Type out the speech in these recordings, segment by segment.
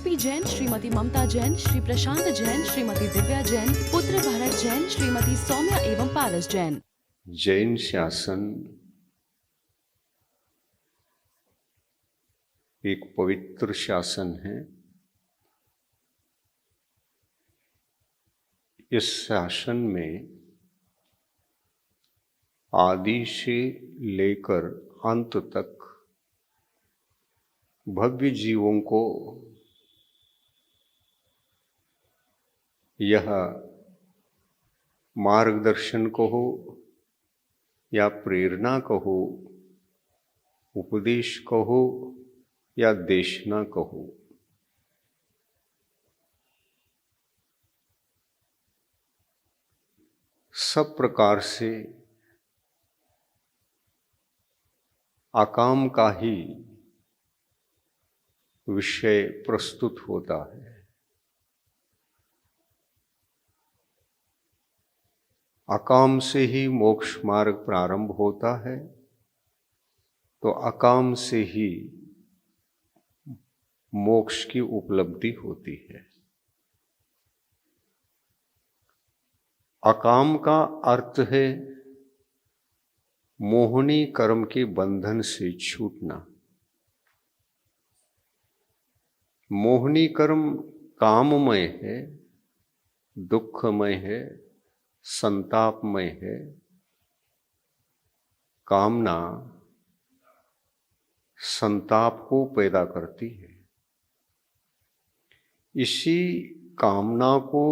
RP Jain, Shrimati ममता जैन, श्री प्रशांत जैन, श्रीमती दिव्या जैन, पुत्र भरत जैन, श्रीमती सौम्या एवं पारस जैन। जैन शासन एक पवित्र शासन है। इस शासन में आदि से लेकर अंत तक भव्य जीवों को यह मार्गदर्शन कहो या प्रेरणा कहो, उपदेश कहो या देशना कहो, सब प्रकार से अकाम का ही विषय प्रस्तुत होता है। अकाम से ही मोक्ष मार्ग प्रारंभ होता है, तो अकाम से ही मोक्ष की उपलब्धि होती है। अकाम का अर्थ है मोहनी कर्म के बंधन से छूटना। मोहनी कर्म काममय है, दुखमय है, संतापमय है। कामना संताप को पैदा करती है। इसी कामना को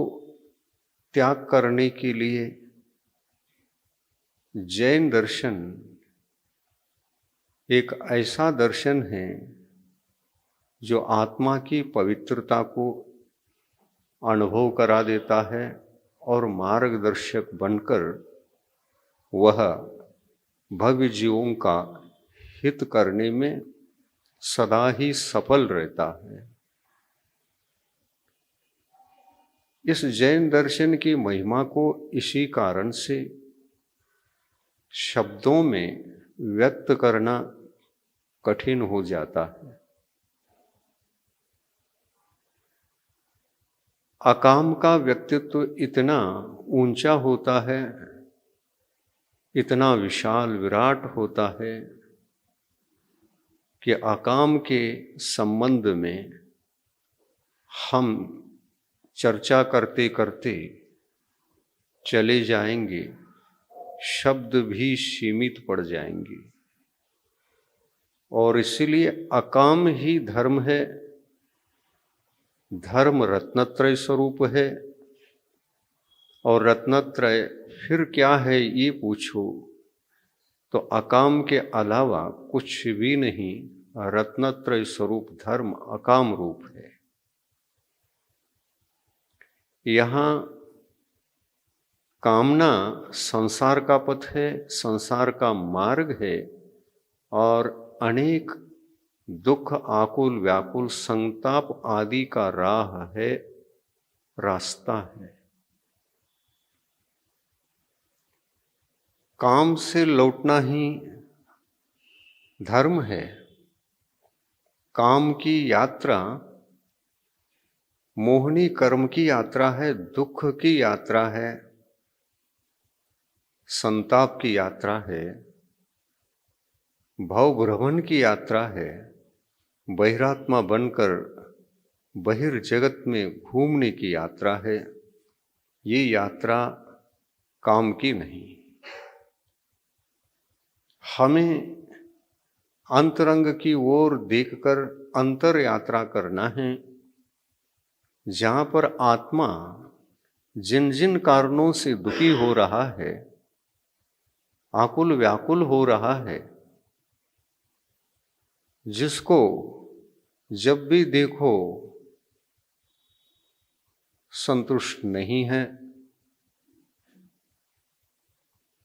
त्याग करने के लिए जैन दर्शन एक ऐसा दर्शन है जो आत्मा की पवित्रता को अनुभव करा देता है और मार्गदर्शक बनकर वह भव्य जीवों का हित करने में सदा ही सफल रहता है। इस जैन दर्शन की महिमा को इसी कारण से शब्दों में व्यक्त करना कठिन हो जाता है। अकाम का व्यक्तित्व इतना ऊंचा होता है, इतना विशाल विराट होता है कि अकाम के संबंध में हम चर्चा करते करते चले जाएंगे, शब्द भी सीमित पड़ जाएंगे। और इसलिए अकाम ही धर्म है। धर्म रत्नत्रय स्वरूप है, और रत्नत्रय फिर क्या है ये पूछो तो अकाम के अलावा कुछ भी नहीं। रत्नत्रय स्वरूप धर्म अकाम रूप है। यहाँ कामना संसार का पथ है, संसार का मार्ग है, और अनेक दुख, आकुल, व्याकुल, संताप आदि का राह है, रास्ता है। काम से लौटना ही धर्म है। काम की यात्रा मोहनी कर्म की यात्रा है, दुख की यात्रा है, संताप की यात्रा है, भव भ्रमण की यात्रा है, बहिरात्मा बनकर बहिर्जगत में घूमने की यात्रा है। ये यात्रा काम की नहीं। हमें अंतरंग की ओर देखकर अंतर यात्रा करना है, जहाँ पर आत्मा जिन जिन कारणों से दुखी हो रहा है, आकुल व्याकुल हो रहा है, जिसको जब भी देखो संतुष्ट नहीं है,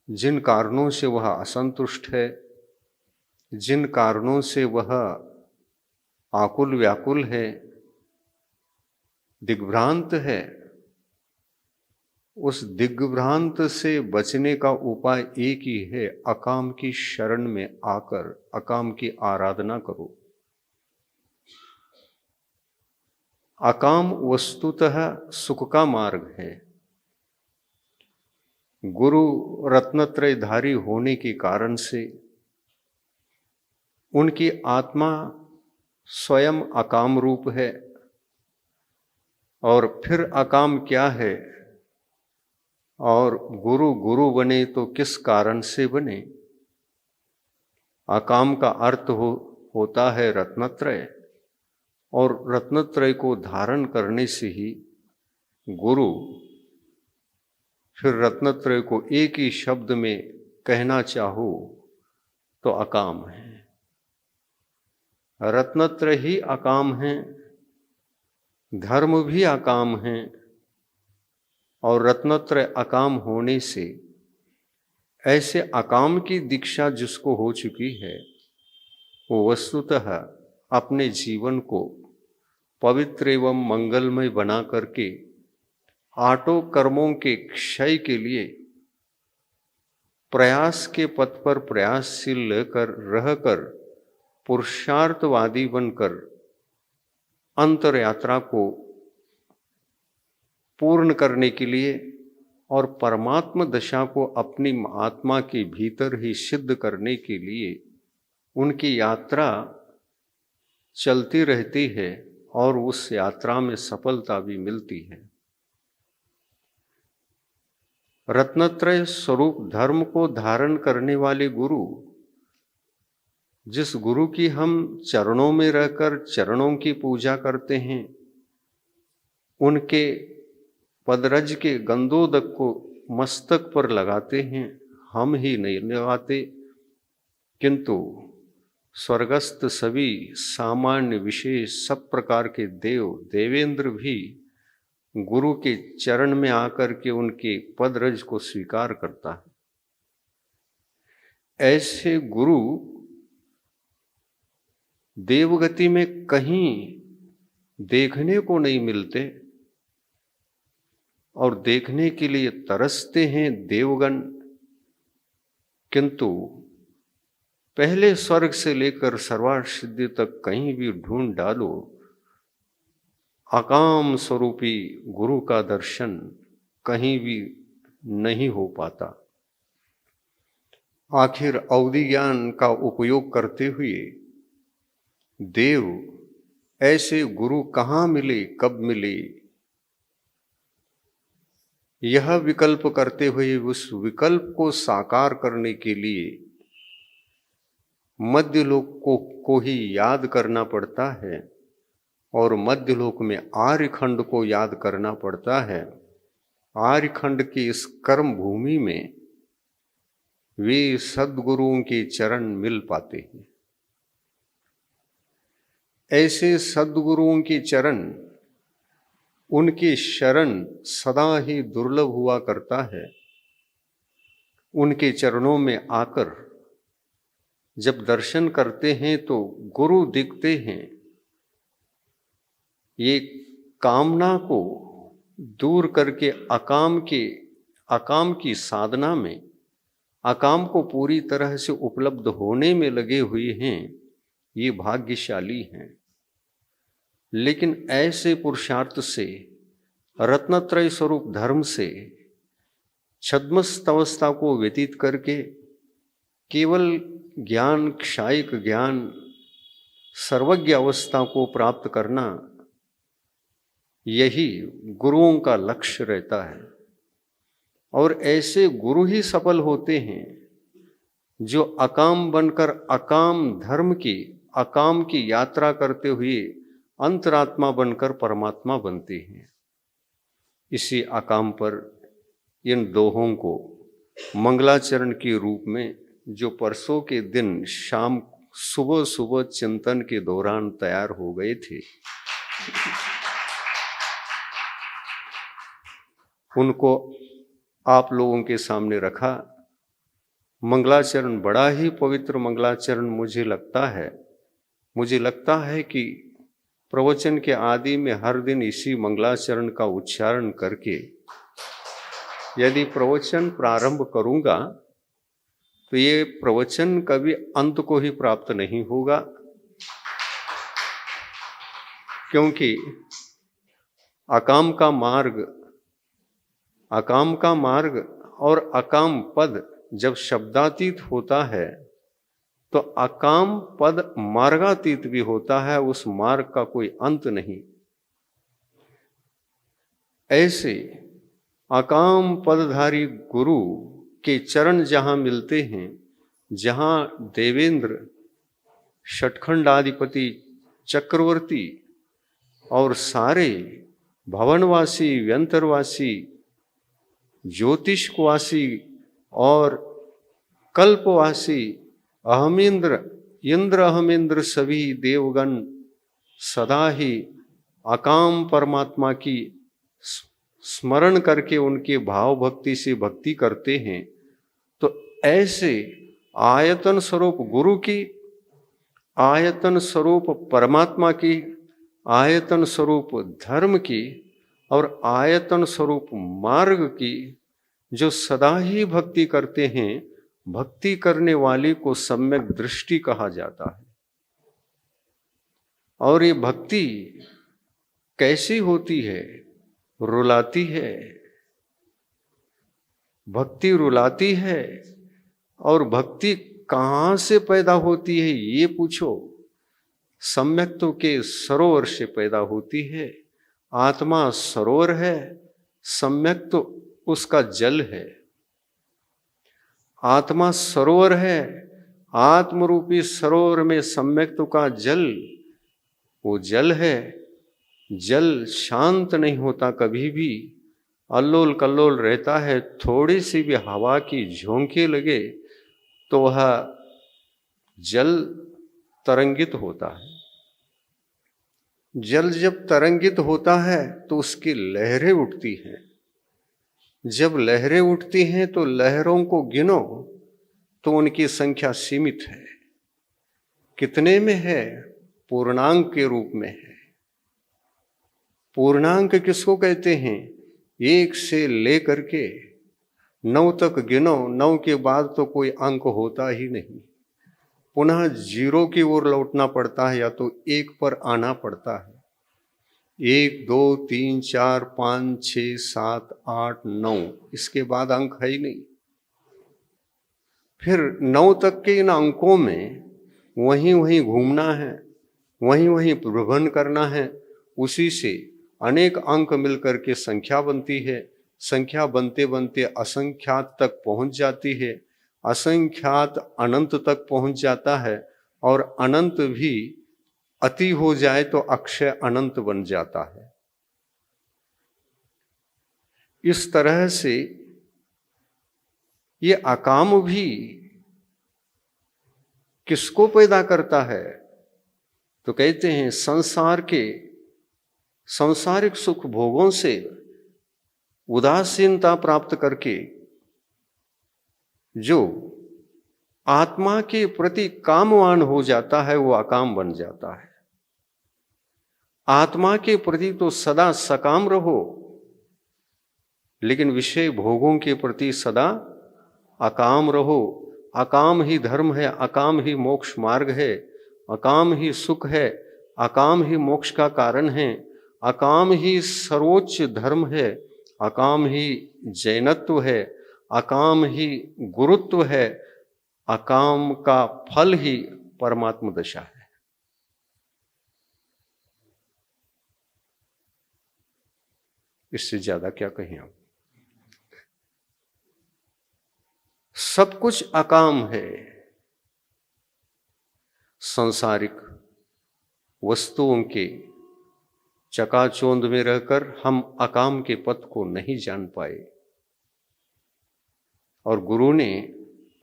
जिन कारणों से वह असंतुष्ट है, जिन कारणों से वह आकुल व्याकुल है, दिग्भ्रांत है, उस दिग्भ्रांत से बचने का उपाय एक ही है, अकाम की शरण में आकर अकाम की आराधना करो। अकाम वस्तुतः सुख का मार्ग है। गुरु रत्नत्रयधारी होने के कारण से उनकी आत्मा स्वयं अकाम रूप है। और फिर अकाम क्या है, और गुरु गुरु बने तो किस कारण से बने। अकाम का अर्थ होता है रत्नत्रय, और रत्नत्रय को धारण करने से ही गुरु, फिर रत्नत्रय को एक ही शब्द में कहना चाहो तो अकाम है। रत्नत्रय ही अकाम है, धर्म भी अकाम है, और रत्नत्रय अकाम होने से ऐसे अकाम की दीक्षा जिसको हो चुकी है, वो वस्तुतः अपने जीवन को पवित्र एवं मंगलमय बना करके आठों कर्मों के क्षय के लिए प्रयास के पथ पर प्रयासशील रहकर पुरुषार्थवादी बनकर अंतर यात्रा को पूर्ण करने के लिए और परमात्मा दशा को अपनी आत्मा के भीतर ही सिद्ध करने के लिए उनकी यात्रा चलती रहती है, और उस यात्रा में सफलता भी मिलती है। रत्नत्रय स्वरूप धर्म को धारण करने वाले गुरु, जिस गुरु की हम चरणों में रहकर चरणों की पूजा करते हैं, उनके पदरज के गंधोदक को मस्तक पर लगाते हैं, हम ही नहीं लगाते, किंतु स्वर्गस्थ सभी सामान्य विशेष सब प्रकार के देवेंद्र भी गुरु के चरण में आकर के उनके पदरज को स्वीकार करता है। ऐसे गुरु देवगति में कहीं देखने को नहीं मिलते, और देखने के लिए तरसते हैं देवगण, किंतु पहले स्वर्ग से लेकर सर्वासिद्धि तक कहीं भी ढूंढ डालो, अकाम स्वरूपी गुरु का दर्शन कहीं भी नहीं हो पाता। आखिर अवधि ज्ञान का उपयोग करते हुए देव ऐसे गुरु कहाँ मिले, कब मिले, यह विकल्प करते हुए उस विकल्प को साकार करने के लिए मध्यलोक को ही याद करना पड़ता है, और मध्यलोक में आर्यखंड को याद करना पड़ता है। आर्यखंड की इस कर्म भूमि में वे सद्गुरुओं के चरण मिल पाते हैं। ऐसे सद्गुरुओं के चरण, उनके शरण सदा ही दुर्लभ हुआ करता है। उनके चरणों में आकर जब दर्शन करते हैं तो गुरु दिखते हैं। ये कामना को दूर करके अकाम की साधना में, अकाम को पूरी तरह से उपलब्ध होने में लगे हुए हैं, ये भाग्यशाली हैं। लेकिन ऐसे पुरुषार्थ से, रत्नत्रय स्वरूप धर्म से छद्मस्त अवस्था को व्यतीत करके केवल ज्ञान, क्षायिक ज्ञान, सर्वज्ञ अवस्था को प्राप्त करना, यही गुरुओं का लक्ष्य रहता है। और ऐसे गुरु ही सफल होते हैं जो अकाम बनकर अकाम धर्म की, अकाम की यात्रा करते हुए अंतरात्मा बनकर परमात्मा बनते हैं। इसी अकाम पर इन दोहों को मंगलाचरण के रूप में जो परसों के दिन शाम सुबह सुबह चिंतन के दौरान तैयार हो गए थे, उनको आप लोगों के सामने रखा। मंगलाचरण बड़ा ही पवित्र मंगलाचरण मुझे लगता है कि प्रवचन के आदि में हर दिन इसी मंगलाचरण का उच्चारण करके यदि प्रवचन प्रारंभ करूंगा तो ये प्रवचन कभी अंत को ही प्राप्त नहीं होगा, क्योंकि अकाम का मार्ग और अकाम पद जब शब्दातीत होता है तो अकाम पद मार्गातीत भी होता है, उस मार्ग का कोई अंत नहीं। ऐसे अकाम पदधारी गुरु के चरण जहां मिलते हैं, जहां देवेंद्र, षटखंडाधिपति, चक्रवर्ती और सारे भवनवासी, व्यंतरवासी, ज्योतिषवासी और कल्पवासी, इंद्र अहमेंद्र सभी देवगण सदा ही अकाम परमात्मा की स्मरण करके उनके भाव भक्ति से भक्ति करते हैं। तो ऐसे आयतन स्वरूप गुरु की, आयतन स्वरूप परमात्मा की, आयतन स्वरूप धर्म की और आयतन स्वरूप मार्ग की जो सदा ही भक्ति करते हैं, भक्ति करने वाले को सम्यक दृष्टि कहा जाता है। और ये भक्ति कैसी होती है? रुलाती है। भक्ति रुलाती है। और भक्ति कहाँ से पैदा होती है ये पूछो, सम्यक्त्व के सरोवर से पैदा होती है। आत्मा सरोवर है, सम्यक्त्व उसका जल है। आत्मा सरोवर है, आत्मरूपी सरोवर में सम्यक्त्व का जल वो जल है। जल शांत नहीं होता, कभी भी अल्लोल कल्लोल रहता है। थोड़ी सी भी हवा की झोंके लगे तो वह जल तरंगित होता है। जल जब तरंगित होता है तो उसकी लहरें उठती हैं। जब लहरें उठती हैं तो लहरों को गिनो तो उनकी संख्या सीमित है। कितने में है? पूर्णांक के रूप में है। पूर्णांक किसको कहते हैं? 1 से लेकर के 9 तक गिनो, 9 के बाद तो कोई अंक होता ही नहीं। पुनः 0 की ओर लौटना पड़ता है या तो 1 पर आना पड़ता है। 1 2 3 4 5 6 7 8 9, इसके बाद अंक है ही नहीं। फिर 9 तक के इन अंकों में वहीं घूमना है, वहीं प्रबंधन करना है। उसी से अनेक अंक मिलकर के संख्या बनती है। संख्या बनते बनते असंख्यात तक पहुंच जाती है। असंख्यात अनंत तक पहुंच जाता है और अनंत भी अति हो जाए तो अक्षय अनंत बन जाता है। इस तरह से ये अकाम भी किसको पैदा करता है? तो कहते हैं संसार के सांसारिक सुख भोगों से उदासीनता प्राप्त करके जो आत्मा के प्रति कामवान हो जाता है वो अकाम बन जाता है। आत्मा के प्रति तो सदा सकाम रहो, लेकिन विषय भोगों के प्रति सदा अकाम रहो। अकाम ही धर्म है, अकाम ही मोक्ष मार्ग है, अकाम ही सुख है, अकाम ही मोक्ष का कारण है, अकाम ही सर्वोच्च धर्म है, अकाम ही जैनत्व है, अकाम ही गुरुत्व है, अकाम का फल ही परमात्म दशा है। इससे ज्यादा क्या कहें आप? सब कुछ अकाम है। सांसारिक वस्तुओं के चकाचौंध में रहकर हम अकाम के पथ को नहीं जान पाए और गुरु ने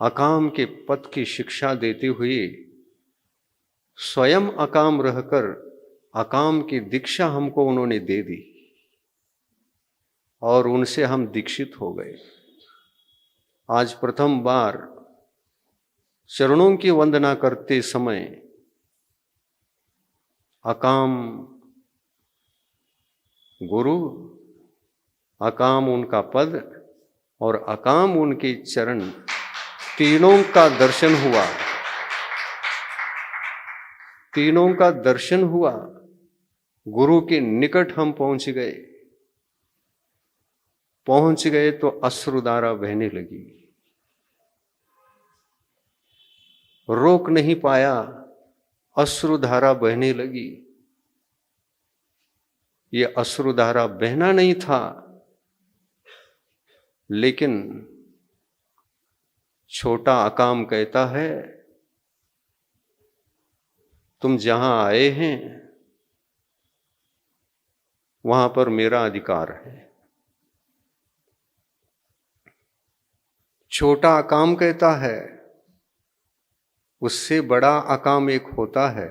अकाम के पथ की शिक्षा देते हुए स्वयं अकाम रहकर अकाम की दीक्षा हमको उन्होंने दे दी और उनसे हम दीक्षित हो गए। आज प्रथम बार चरणों की वंदना करते समय अकाम गुरु, अकाम उनका पद और अकाम उनके चरण, तीनों का दर्शन हुआ। तीनों का दर्शन हुआ। गुरु के निकट हम पहुंच गए। पहुंच गए तो अश्रुधारा बहने लगी, रोक नहीं पाया, अश्रुधारा बहने लगी। ये अश्रुधारा बहना नहीं था, लेकिन छोटा अकाम कहता है तुम जहां आए हैं वहां पर मेरा अधिकार है। छोटा अकाम कहता है उससे बड़ा अकाम एक होता है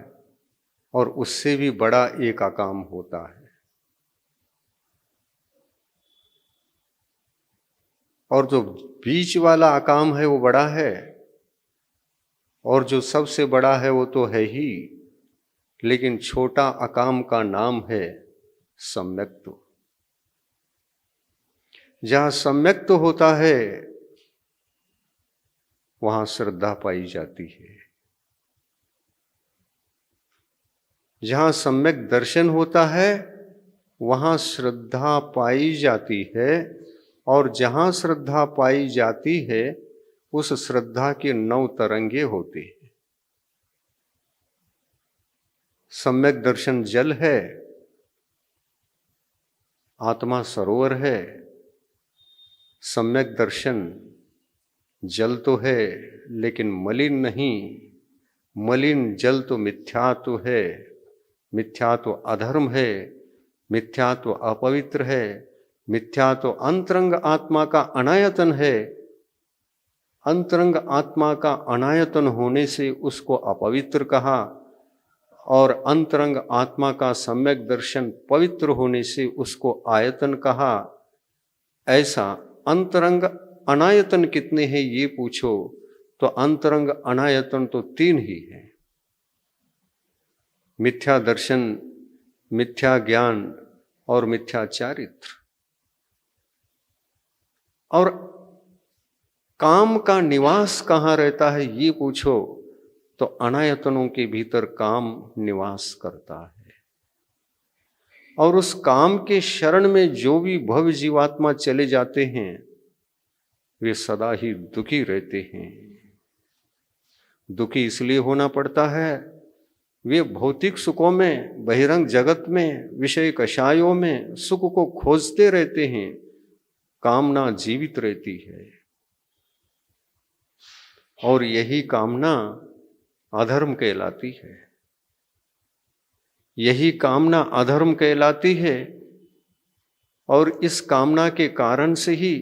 और उससे भी बड़ा एक अकाम होता है, और जो बीच वाला अकाम है वो बड़ा है, और जो सबसे बड़ा है वो तो है ही, लेकिन छोटा अकाम का नाम है सम्यक्त्व। जहां सम्यक्त्व होता है वहां श्रद्धा पाई जाती है। जहां सम्यक दर्शन होता है वहां श्रद्धा पाई जाती है, और जहां श्रद्धा पाई जाती है उस श्रद्धा के 9 तरंगे होते हैं। सम्यक दर्शन जल है, आत्मा सरोवर है। सम्यक दर्शन जल तो है लेकिन मलिन नहीं, मलिन जल तो मिथ्यात्व है, मिथ्यात्व अधर्म है, मिथ्यात्व अपवित्र है, मिथ्यात्व अंतरंग आत्मा का अनायतन है। अंतरंग आत्मा का अनायतन होने से उसको अपवित्र कहा, और अंतरंग आत्मा का सम्यक दर्शन पवित्र होने से उसको आयतन कहा। ऐसा अंतरंग अनायतन कितने हैं ये पूछो तो अंतरंग अनायतन तो 3 ही है। मिथ्या दर्शन, मिथ्या ज्ञान और मिथ्या चारित्र। और काम का निवास कहाँ रहता है ये पूछो तो अनायतनों के भीतर काम निवास करता है। और उस काम के शरण में जो भी भव जीवात्मा चले जाते हैं वे सदा ही दुखी रहते हैं। दुखी इसलिए होना पड़ता है, वे भौतिक सुखों में, बहिरंग जगत में, विषय कषायों में सुख को खोजते रहते हैं। कामना जीवित रहती है, और यही कामना अधर्म कहलाती है। यही कामना अधर्म कहलाती है, और इस कामना के कारण से ही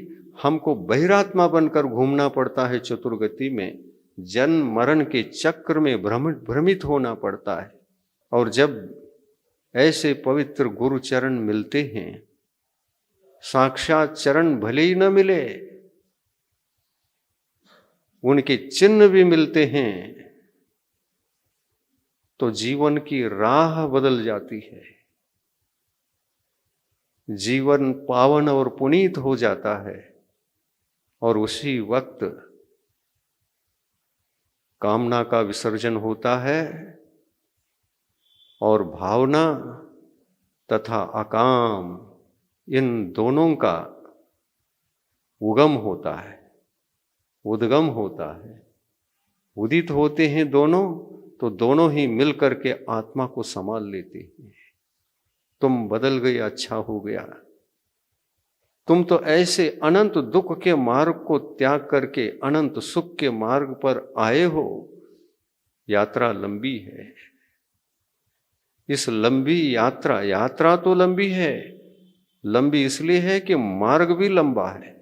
हमको बहिरात्मा बनकर घूमना पड़ता है चतुर्गति में। जन्म मरण के चक्र में भ्रमित होना पड़ता है। और जब ऐसे पवित्र गुरु चरण मिलते हैं, साक्षात चरण भले ही न मिले, उनके चिन्ह भी मिलते हैं, तो जीवन की राह बदल जाती है। जीवन पावन और पुनीत हो जाता है, और उसी वक्त कामना का विसर्जन होता है और भावना तथा अकाम इन दोनों का उगम होता है, उद्गम होता है। उदित होते हैं दोनों, तो दोनों ही मिल करके आत्मा को संभाल लेते हैं। तुम बदल गए, अच्छा हो गया। तुम तो ऐसे अनंत दुख के मार्ग को त्याग करके अनंत सुख के मार्ग पर आए हो। यात्रा लंबी है। इस लंबी यात्रा तो लंबी है, लंबी इसलिए है कि मार्ग भी लंबा है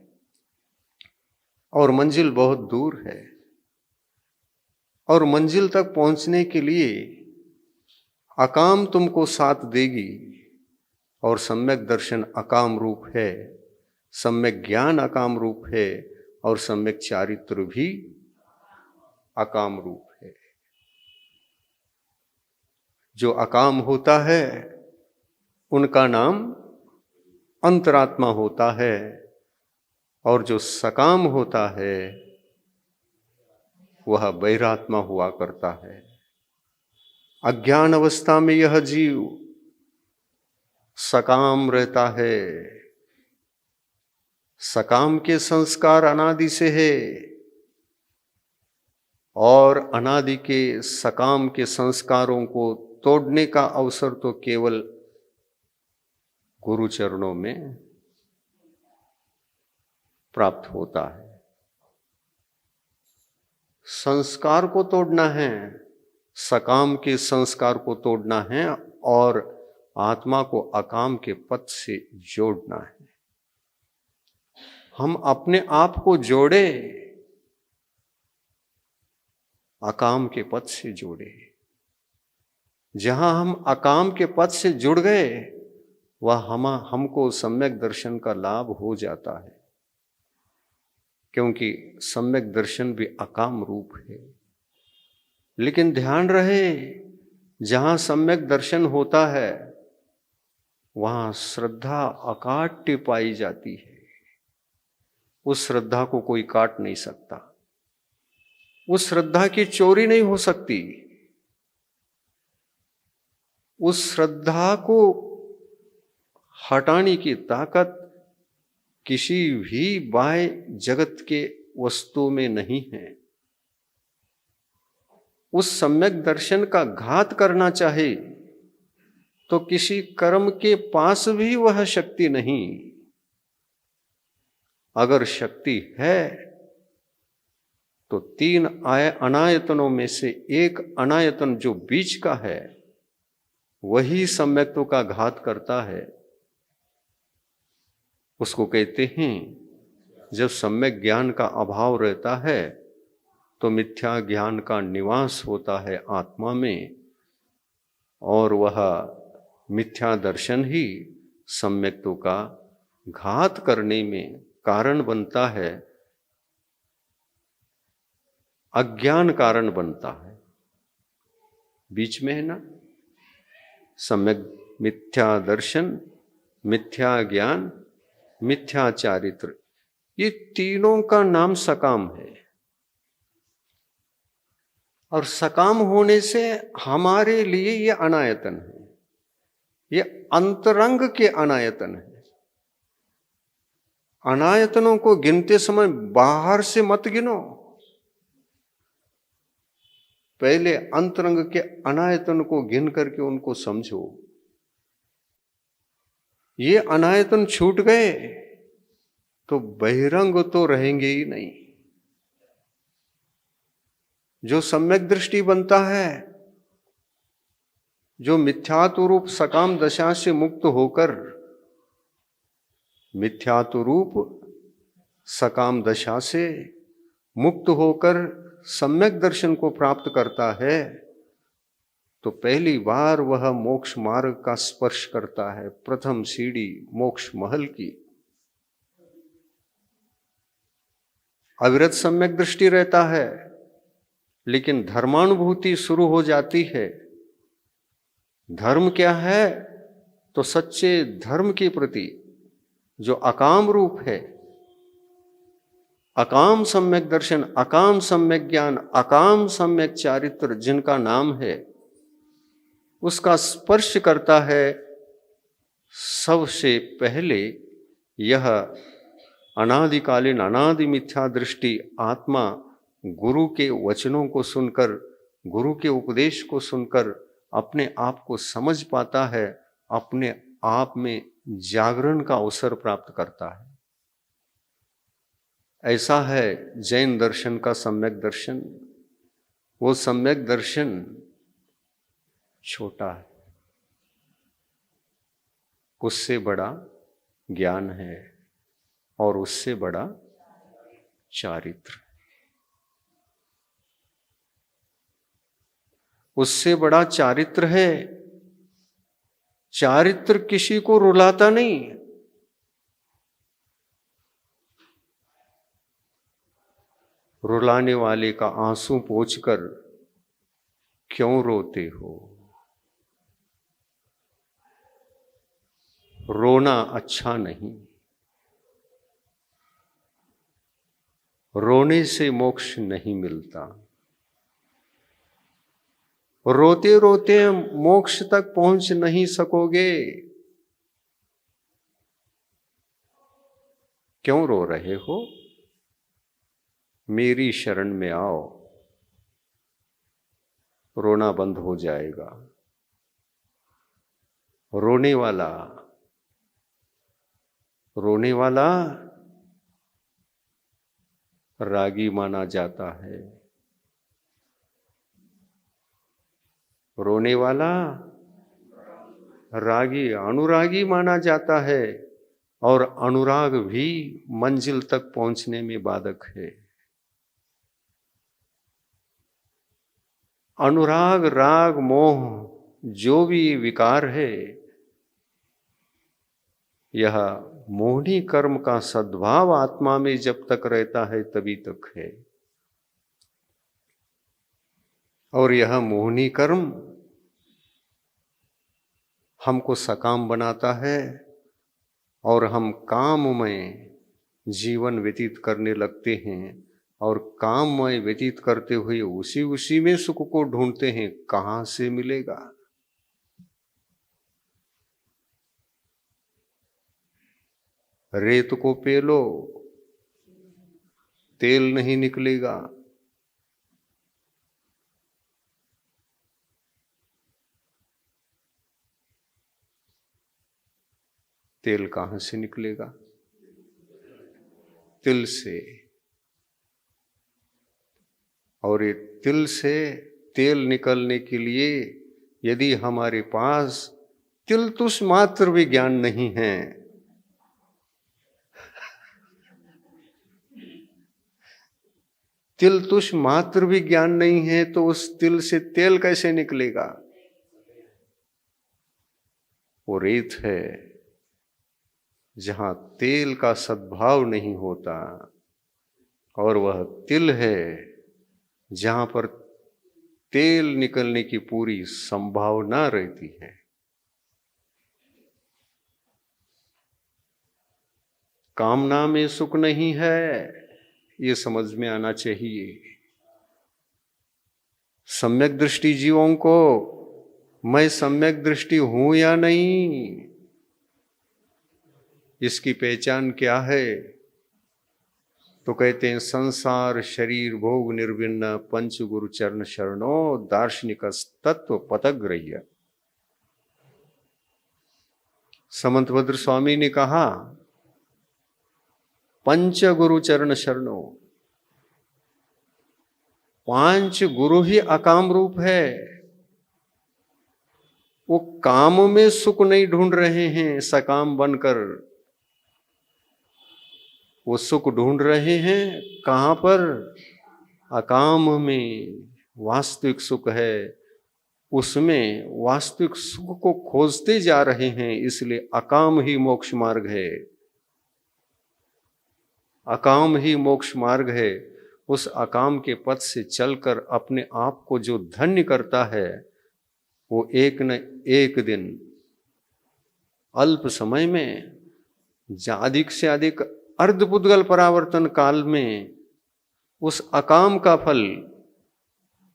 और मंजिल बहुत दूर है। और मंजिल तक पहुंचने के लिए अकाम तुमको साथ देगी, और सम्यक दर्शन अकाम रूप है, सम्यक ज्ञान अकाम रूप है, और सम्यक चारित्र भी अकाम रूप है। जो अकाम होता है उनका नाम अंतरात्मा होता है, और जो सकाम होता है वह बहिरात्मा हुआ करता है। अज्ञान अवस्था में यह जीव सकाम रहता है, सकाम के संस्कार अनादि से है और अनादि के सकाम के संस्कारों को तोड़ने का अवसर तो केवल गुरु चरणों में प्राप्त होता है। संस्कार को तोड़ना है, सकाम के संस्कार को तोड़ना है और आत्मा को अकाम के पथ से जोड़ना है। हम अपने आप को जोड़े, अकाम के पथ से जोड़े। जहां हम अकाम के पथ से जुड़ गए वह हमको सम्यक दर्शन का लाभ हो जाता है, क्योंकि सम्यक दर्शन भी अकाम रूप है। लेकिन ध्यान रहे, जहां सम्यक दर्शन होता है वहां श्रद्धा अकाट्य पाई जाती है। उस श्रद्धा को कोई काट नहीं सकता, उस श्रद्धा की चोरी नहीं हो सकती। उस श्रद्धा को हटाने की ताकत किसी भी बाह्य जगत के वस्तु में नहीं है। उस सम्यक दर्शन का घात करना चाहे तो किसी कर्म के पास भी वह शक्ति नहीं। अगर शक्ति है तो 3 अनायतनों में से एक अनायतन जो बीच का है वही सम्यक्त्व का घात करता है। उसको कहते हैं, जब सम्यक ज्ञान का अभाव रहता है तो मिथ्या ज्ञान का निवास होता है आत्मा में, और वह मिथ्या दर्शन ही सम्यक्त्व का घात करने में कारण बनता है, अज्ञान कारण बनता है। बीच में है ना, सम्यक मिथ्या दर्शन, मिथ्या ज्ञान, मिथ्या चारित्र, ये तीनों का नाम सकाम है। और सकाम होने से हमारे लिए ये अनायतन है, ये अंतरंग के अनायतन है। अनायतनों को गिनते समय बाहर से मत गिनो, पहले अंतरंग के अनायतन को गिन करके उनको समझो। ये अनायतन छूट गए तो बहिरंग तो रहेंगे ही नहीं। जो सम्यक दृष्टि बनता है, जो मिथ्यात्व रूप सकाम दशा से मुक्त होकर, मिथ्यात्व रूप सकाम दशा से मुक्त होकर सम्यक दर्शन को प्राप्त करता है, तो पहली बार वह मोक्ष मार्ग का स्पर्श करता है, प्रथम सीढ़ी मोक्ष महल की। अविरत सम्यक दृष्टि रहता है, लेकिन धर्मानुभूति शुरू हो जाती है। धर्म क्या है? तो सच्चे धर्म के प्रति जो अकाम रूप है, अकाम सम्यक दर्शन, अकाम सम्यक ज्ञान, अकाम सम्यक चारित्र जिनका नाम है, उसका स्पर्श करता है। सबसे पहले यह अनादिकालीन अनादि मिथ्या दृष्टि आत्मा गुरु के वचनों को सुनकर, गुरु के उपदेश को सुनकर अपने आप को समझ पाता है, अपने आप में जागरण का अवसर प्राप्त करता है। ऐसा है जैन दर्शन का सम्यक दर्शन। वो सम्यक दर्शन छोटा है, उससे बड़ा ज्ञान है और उससे बड़ा चारित्र, उससे बड़ा चारित्र है। चारित्र किसी को रुलाता नहीं। रुलाने वाले का आंसू पोंछकर क्यों रोते हो? रोना अच्छा नहीं। रोने से मोक्ष नहीं मिलता। रोते रोते मोक्ष तक पहुंच नहीं सकोगे, क्यों रो रहे हो? मेरी शरण में आओ, रोना बंद हो जाएगा। रोने वाला रागी माना जाता है। रोने वाला रागी, अनुरागी माना जाता है, और अनुराग भी मंजिल तक पहुंचने में बाधक है। अनुराग, राग, मोह जो भी विकार है, यह मोहनी कर्म का सद्भाव आत्मा में जब तक रहता है तभी तक है। और यह मोहनी कर्म हमको सकाम बनाता है, और हम काम में जीवन व्यतीत करने लगते हैं, और काम में व्यतीत करते हुए उसी में सुख को ढूंढते हैं। कहां से मिलेगा? रेत को पेलो, तेल नहीं निकलेगा। तेल कहां से निकलेगा? तिल से। और ये तिल से तेल निकलने के लिए यदि हमारे पास तिल तुष मात्र भी ज्ञान नहीं है, तिल तुष मात्र भी ज्ञान नहीं है, तो उस तिल से तेल कैसे निकलेगा? वो रेत है जहां तेल का सद्भाव नहीं होता, और वह तिल है जहां पर तेल निकलने की पूरी संभावना रहती है। कामना में सुख नहीं है, ये समझ में आना चाहिए। सम्यक दृष्टि जीवों को, मैं सम्यक दृष्टि हूं या नहीं, इसकी पहचान क्या है? तो कहते हैं संसार शरीर भोग निर्विन्न पंच गुरु चरण शरणो दार्शनिक तत्व पतग्रह्य। समंतभद्र स्वामी ने कहा पंच गुरु चरण शरणो, 5 गुरु ही अकाम रूप है। वो काम में सुख नहीं ढूंढ रहे हैं सकाम बनकर, वो सुख ढूंढ रहे हैं कहां पर? अकाम में वास्तविक सुख है, उसमें वास्तविक सुख को खोजते जा रहे हैं। इसलिए अकाम ही मोक्ष मार्ग है, अकाम ही मोक्ष मार्ग है। उस अकाम के पथ से चलकर अपने आप को जो धन्य करता है, वो एक न एक दिन अल्प समय में, अधिक से अधिक अर्धपुद्गल परावर्तन काल में उस अकाम का फल,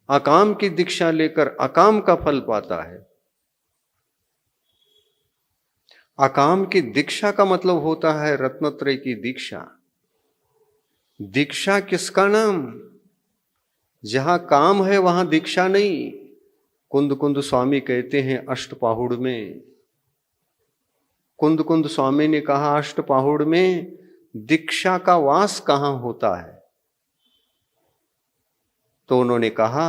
अकाम की दीक्षा लेकर अकाम का फल पाता है। अकाम की दीक्षा का मतलब होता है रत्नत्रय की दीक्षा। दीक्षा किसका नाम? जहां काम है वहां दीक्षा नहीं। कुंद कुंद स्वामी कहते हैं अष्टपाहुड़ में, कुंद कुंद स्वामी ने कहा अष्टपाहुड़ में दीक्षा का वास कहां होता है? तो उन्होंने कहा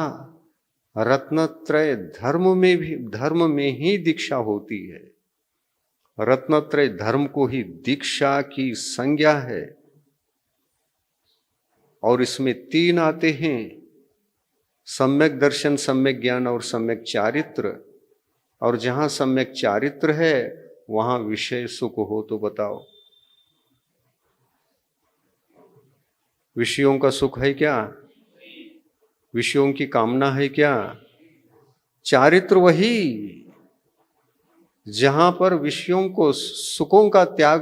रत्नत्रय धर्म में भी, धर्म में ही दीक्षा होती है। रत्नत्रय धर्म को ही दीक्षा की संज्ञा है। और इसमें 3 आते हैं, सम्यक दर्शन, सम्यक ज्ञान और सम्यक चारित्र। और जहां सम्यक चारित्र है वहां विषय सुख हो तो बताओ, विषयों का सुख है क्या? विषयों की कामना है क्या? चारित्र वही जहां पर विषयों को, सुखों का त्याग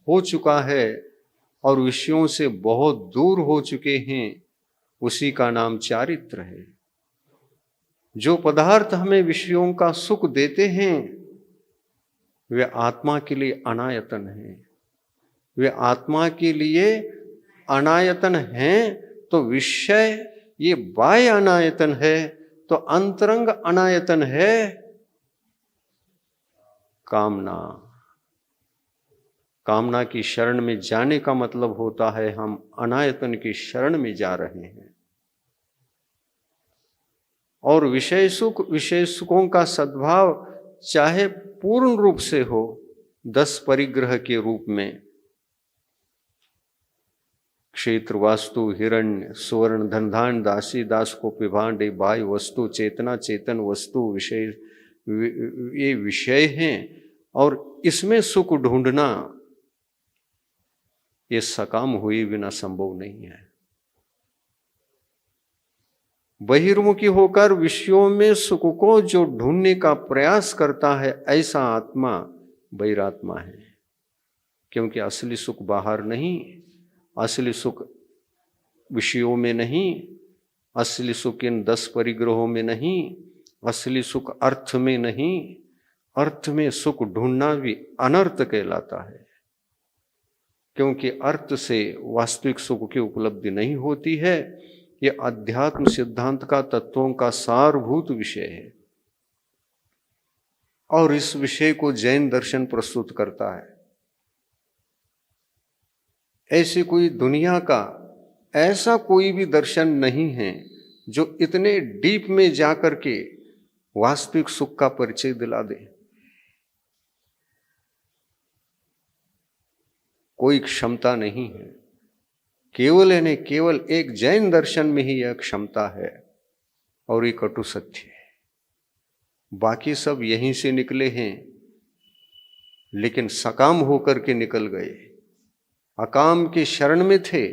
हो चुका है और विषयों से बहुत दूर हो चुके हैं, उसी का नाम चारित्र है। जो पदार्थ हमें विषयों का सुख देते हैं वे आत्मा के लिए अनायतन है, वे आत्मा के लिए अनायतन हैं, तो विषय ये बाह्य अनायतन है, तो अंतरंग अनायतन है कामना। कामना की शरण में जाने का मतलब होता है हम अनायतन की शरण में जा रहे हैं। और विषय सुख, विषय सुखों का सद्भाव चाहे पूर्ण रूप से हो, 10 परिग्रह के रूप में, क्षेत्र, वास्तु, हिरण्य, सुवर्ण, धन, धान, दासी, दास को पिभांडे, बाह्य वस्तु, चेतना, चेतन वस्तु, विषय, ये विषय हैं। और इसमें सुख ढूंढना ये सकाम हुए बिना संभव नहीं है। बहिर्मुखी होकर विषयों में सुख को जो ढूंढने का प्रयास करता है, ऐसा आत्मा बहिरात्मा है। क्योंकि असली सुख बाहर नहीं, असली सुख विषयों में नहीं, असली सुख इन 10 परिग्रहों में नहीं, असली सुख अर्थ में नहीं। अर्थ में सुख ढूंढना भी अनर्थ कहलाता है, क्योंकि अर्थ से वास्तविक सुख की उपलब्धि नहीं होती है। यह अध्यात्म सिद्धांत का, तत्वों का सारभूत विषय है। और इस विषय को जैन दर्शन प्रस्तुत करता है। ऐसी कोई दुनिया का ऐसा कोई भी दर्शन नहीं है जो इतने डीप में जाकर के वास्तविक सुख का परिचय दिला दे। कोई क्षमता नहीं है, केवल एक जैन दर्शन में ही यह क्षमता है। और ये कटु सत्य है। बाकी सब यहीं से निकले हैं, लेकिन सकाम होकर के निकल गए। अकाम के शरण में थे,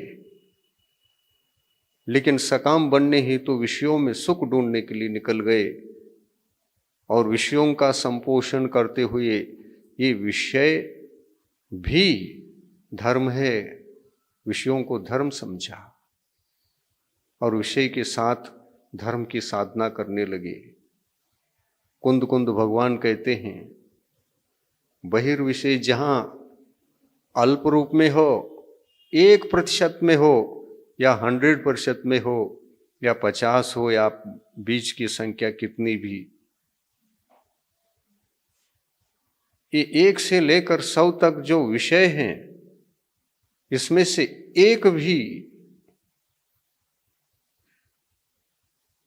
लेकिन सकाम बनने हेतु तो विषयों में सुख ढूंढने के लिए निकल गए। और विषयों का संपोषण करते हुए ये विषय भी धर्म है, विषयों को धर्म समझा और विषय के साथ धर्म की साधना करने लगे। कुंद कुंद भगवान कहते हैं, बहिर्विषय जहां अल्प रूप में हो, 1% में हो, या 100% में हो, या 50 हो, या बीच की संख्या कितनी भी, ये 1 से लेकर 100 तक जो विषय हैं, इसमें से एक भी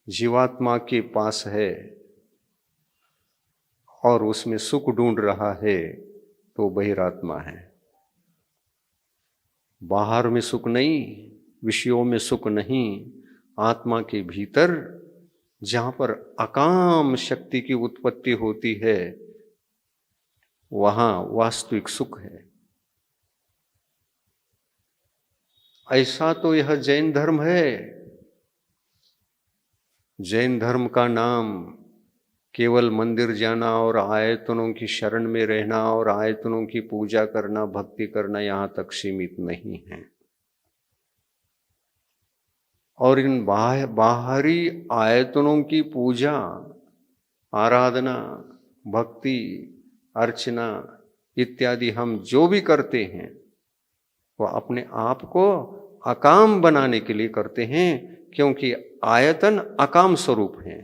जीवात्मा के पास है और उसमें सुख ढूंढ रहा है, तो बहिरात्मा है। बाहर में सुख नहीं, विषयों में सुख नहीं, आत्मा के भीतर जहां पर अकाम शक्ति की उत्पत्ति होती है, वहां वास्तविक सुख है। ऐसा तो यह जैन धर्म है। जैन धर्म का नाम केवल मंदिर जाना और आयतनों की शरण में रहना और आयतनों की पूजा करना, भक्ति करना यहां तक सीमित नहीं है। और इन बाहरी आयतनों की पूजा, आराधना, भक्ति, अर्चना इत्यादि हम जो भी करते हैं, वो अपने आप को अकाम बनाने के लिए करते हैं, क्योंकि आयतन अकाम स्वरूप है।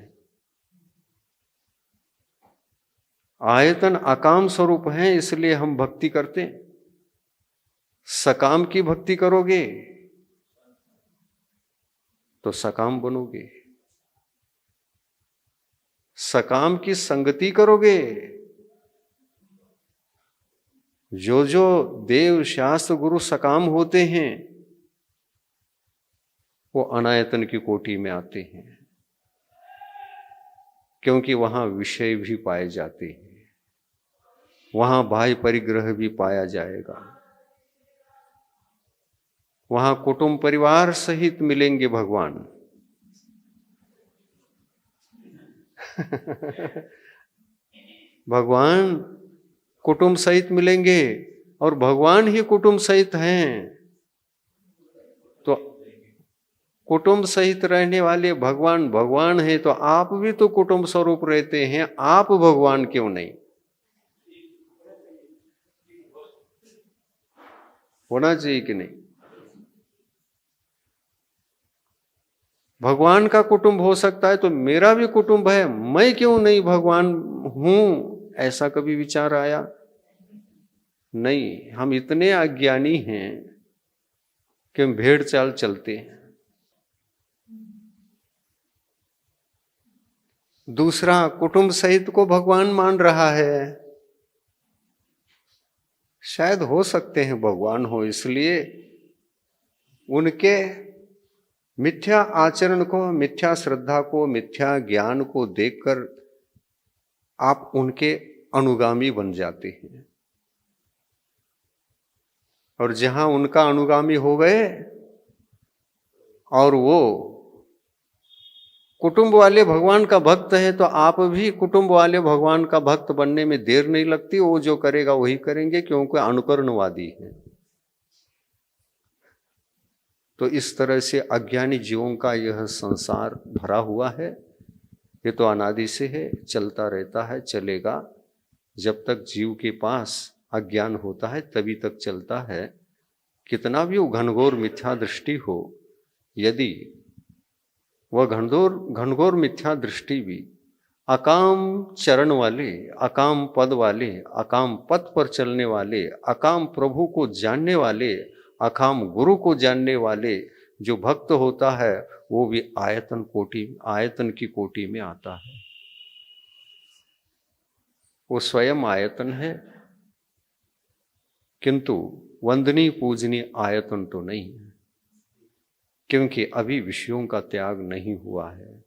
आयतन अकाम स्वरूप है, इसलिए हम भक्ति करते हैं। सकाम की भक्ति करोगे तो सकाम बनोगे, सकाम की संगति करोगे। जो जो देव शास्त्र गुरु सकाम होते हैं, वो अनायतन की कोटि में आते हैं, क्योंकि वहां विषय भी पाए जाते हैं, वहां बाह्य परिग्रह भी पाया जाएगा, वहां कुटुंब परिवार सहित मिलेंगे भगवान। भगवान कुटुंब सहित मिलेंगे, और भगवान ही कुटुंब सहित हैं। तो कुटुंब सहित रहने वाले भगवान भगवान है, तो आप भी तो कुटुंब स्वरूप रहते हैं, आप भगवान क्यों नहीं? होना चाहिए कि नहीं? भगवान का कुटुंब हो सकता है तो मेरा भी कुटुंब है, मैं क्यों नहीं भगवान हूं, ऐसा कभी विचार आया? नहीं, हम इतने अज्ञानी हैं कि हम भेड़ चाल चलते हैं। दूसरा, कुटुंब सहित को भगवान मान रहा है। शायद हो सकते हैं भगवान हो, इसलिए उनके मिथ्या आचरण को, मिथ्या श्रद्धा को, मिथ्या ज्ञान को देखकर आप उनके अनुगामी बन जाते हैं। और जहां उनका अनुगामी हो गए और वो कुटुंब वाले भगवान का भक्त है, तो आप भी कुटुंब वाले भगवान का भक्त बनने में देर नहीं लगती। वो जो करेगा वही करेंगे, क्योंकि अनुकरणवादी है। तो इस तरह से अज्ञानी जीवों का यह संसार भरा हुआ है। ये तो अनादि से है, चलता रहता है, चलेगा। जब तक जीव के पास अज्ञान होता है तभी तक चलता है। कितना भी वो घनघोर मिथ्या दृष्टि हो, यदि वह घनघोर मिथ्या दृष्टि भी अकाम चरण वाले, अकाम पद वाले, अकाम पथ पर चलने वाले, अकाम प्रभु को जानने वाले, अकाम गुरु को जानने वाले जो भक्त होता है, वो भी आयतन की कोटि में आता है। वो स्वयं आयतन है, किंतु वंदनीय पूजनीय आयतन तो नहीं है, क्योंकि अभी विषयों का त्याग नहीं हुआ है।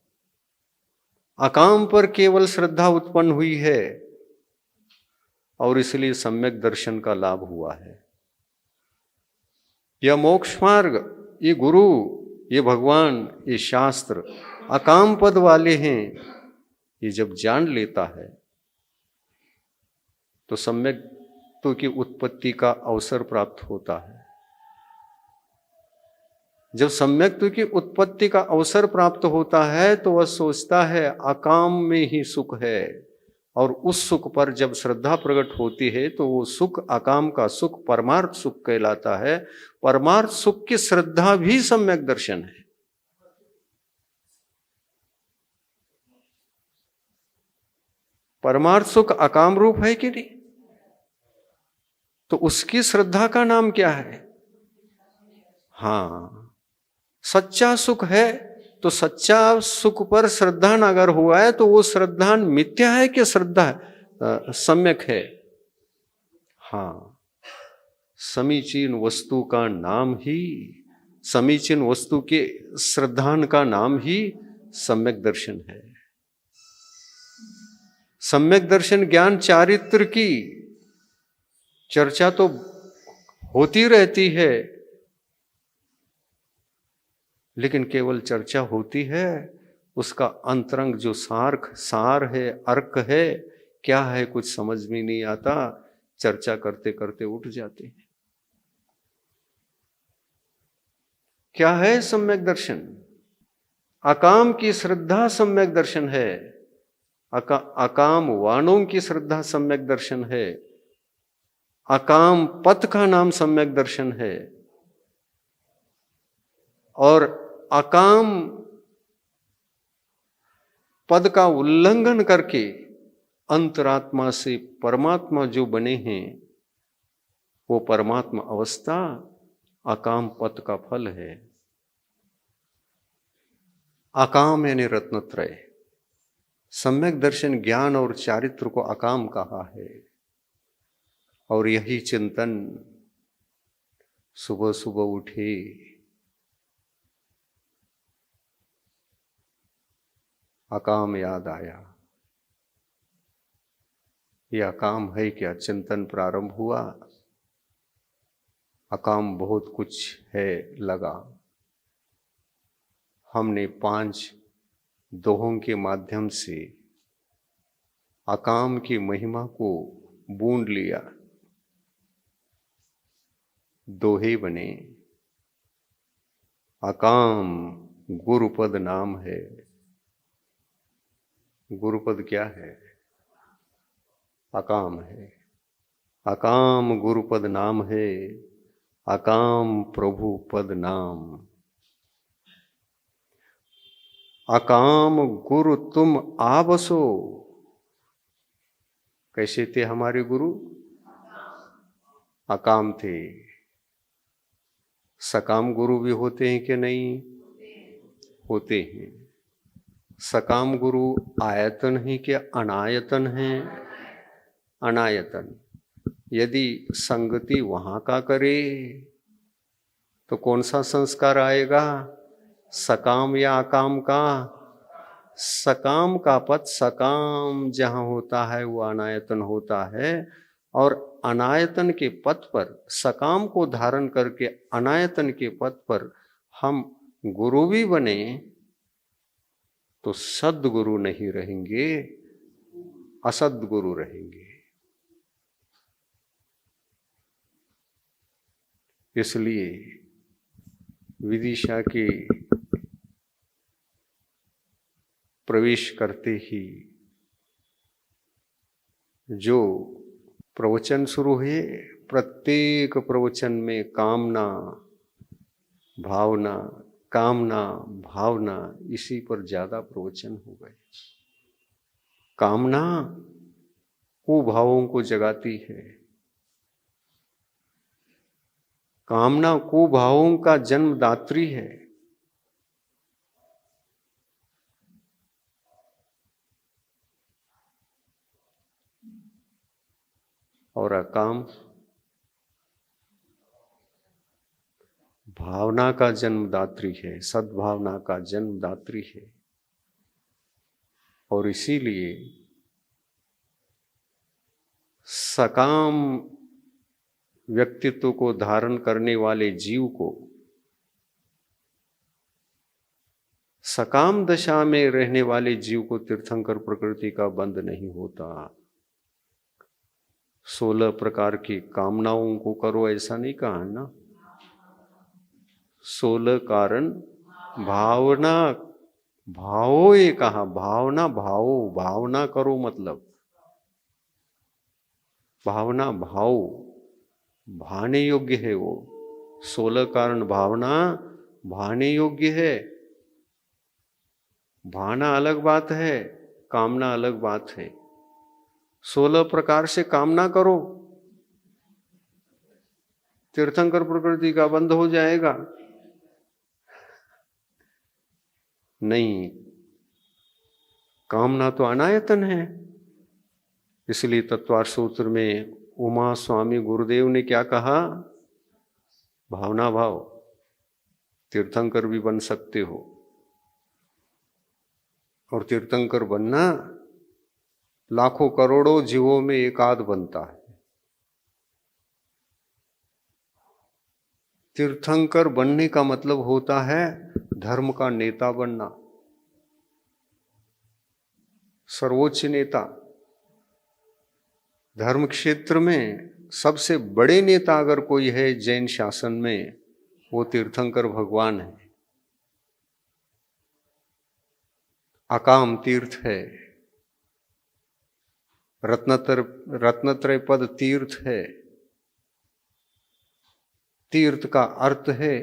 अकाम पर केवल श्रद्धा उत्पन्न हुई है और इसलिए सम्यक दर्शन का लाभ हुआ है। यह मोक्ष मार्ग, ये गुरु, ये भगवान, ये शास्त्र अकाम पद वाले हैं। ये जब जान लेता है तो सम्यक्त्व की उत्पत्ति का अवसर प्राप्त होता है। जब सम्यक्त्व की उत्पत्ति का अवसर प्राप्त होता है तो वह सोचता है अकाम में ही सुख है, और उस सुख पर जब श्रद्धा प्रकट होती है तो वो सुख, अकाम का सुख, परमार्थ सुख कहलाता है। परमार्थ सुख की श्रद्धा भी सम्यक दर्शन है। परमार्थ सुख अकाम रूप है कि नहीं? तो उसकी श्रद्धा का नाम क्या है? हाँ, सच्चा सुख है। तो सच्चा सुख पर श्रद्धा अगर हुआ है तो वो श्रद्धा मिथ्या है कि श्रद्धा सम्यक है? हाँ, समीचीन वस्तु का नाम ही, समीचीन वस्तु के श्रद्धान का नाम ही सम्यक दर्शन है। सम्यक दर्शन ज्ञान चारित्र की चर्चा तो होती रहती है, लेकिन केवल चर्चा होती है, उसका अंतरंग जो सार है, अर्क है, क्या है, कुछ समझ में नहीं आता। चर्चा करते करते उठ जाते हैं। क्या है सम्यक दर्शन? अकाम की श्रद्धा सम्यक दर्शन है। अकाम वाणों की श्रद्धा सम्यक दर्शन है। अकाम पथ का नाम सम्यक दर्शन है। और अकाम पद का उल्लंघन करके अंतरात्मा से परमात्मा जो बने हैं, वो परमात्मा अवस्था अकाम पद का फल है। अकाम यानी रत्नत्रय। सम्यक दर्शन ज्ञान और चारित्र को अकाम कहा है। और यही चिंतन सुबह सुबह उठे, अकाम याद आया। यह अकाम है क्या? चिंतन प्रारंभ हुआ, अकाम बहुत कुछ है लगा। हमने 5 दोहों के माध्यम से अकाम की महिमा को बूंद लिया। दोहे बने। अकाम गुरुपद नाम है। गुरुपद क्या है? अकाम है। अकाम गुरुपद नाम है। अकाम प्रभु पद नाम। अकाम गुरु तुम आवसो। कैसे थे हमारे गुरु? अकाम थे। सकाम गुरु भी होते हैं कि नहीं? होते हैं। सकाम गुरु आयतन है कि अनायतन है? अनायतन। यदि संगति वहां का करे तो कौन सा संस्कार आएगा? सकाम या अकाम का? सकाम का पद सकाम जहां होता है वो अनायतन होता है, और अनायतन के पद पर सकाम को धारण करके अनायतन के पद पर हम गुरु भी बने तो सद्गुरु नहीं रहेंगे, असद्गुरु रहेंगे। इसलिए विदिशा के प्रवेश करते ही जो प्रवचन शुरू हुए, प्रत्येक प्रवचन में कामना भावना कामना भावना, इसी पर ज्यादा प्रवचन हो गए। कामना कुभावों को जगाती है, कामना कुभावों का जन्मदात्री है। और अकाम भावना का जन्मदात्री है, सद्भावना का जन्मदात्री है। और इसीलिए सकाम व्यक्तित्व को धारण करने वाले जीव को सकाम दशा में रहने वाले जीव को तीर्थंकर प्रकृति का बंध नहीं होता। 16 प्रकार की कामनाओं को करो ऐसा नहीं कहा ना। 16 कारण भावना भावो ये कहा, भावना भावो, भावना करो मतलब भावना भाव भाने योग्य है। वो 16 कारण भावना भाने योग्य है। भाना अलग बात है, कामना अलग बात है। 16 प्रकार से कामना करो, तीर्थंकर प्रकृति का बंध हो जाएगा। नहीं, कामना तो अनायतन है। इसलिए तत्वार्थ सूत्र में उमा स्वामी गुरुदेव ने क्या कहा? भावना भाव, तीर्थंकर भी बन सकते हो। और तीर्थंकर बनना लाखों करोड़ों जीवों में एकाध बनता है। तीर्थंकर बनने का मतलब होता है धर्म का नेता बनना, सर्वोच्च नेता। धर्म क्षेत्र में सबसे बड़े नेता अगर कोई है जैन शासन में, वो तीर्थंकर भगवान है। अकाम तीर्थ है, रत्नत्रय पद तीर्थ है। तीर्थ का अर्थ है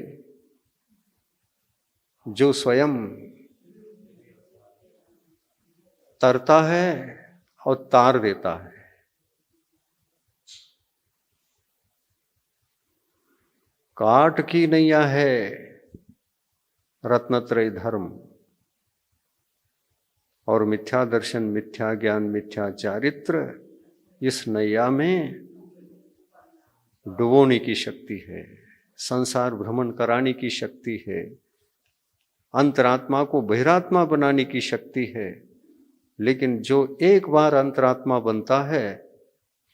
जो स्वयं तरता है और तार देता है। काट की नैया है रत्नत्रय धर्म, और मिथ्या दर्शन, मिथ्या ज्ञान, मिथ्या चारित्र, इस नैया में डुबोने की शक्ति है, संसार भ्रमण कराने की शक्ति है, अंतरात्मा को बहिरात्मा बनाने की शक्ति है। लेकिन जो एक बार अंतरात्मा बनता है,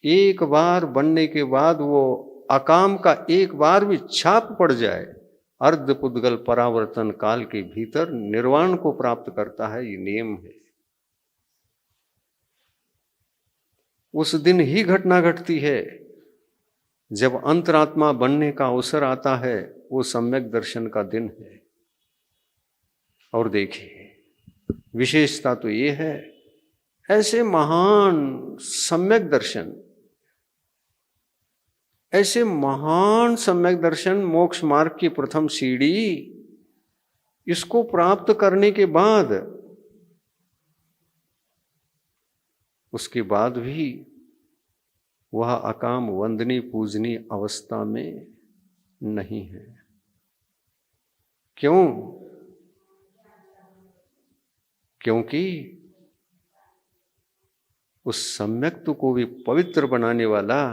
एक बार बनने के बाद वो अकाम का एक बार भी छाप पड़ जाए, अर्ध पुद्गल परावर्तन काल के भीतर निर्वाण को प्राप्त करता है। ये नियम है। उस दिन ही घटना घटती है जब अंतरात्मा बनने का अवसर आता है। वो सम्यक दर्शन का दिन है। और देखिए, विशेषता तो ये है, ऐसे महान सम्यक दर्शन ऐसे महान सम्यक दर्शन मोक्ष मार्ग की प्रथम सीढ़ी, इसको प्राप्त करने के बाद उसके बाद भी वह अकाम वंदनीय पूजनीय अवस्था में नहीं है। क्यों? क्योंकि उस सम्यक्त्व को भी पवित्र बनाने वाला,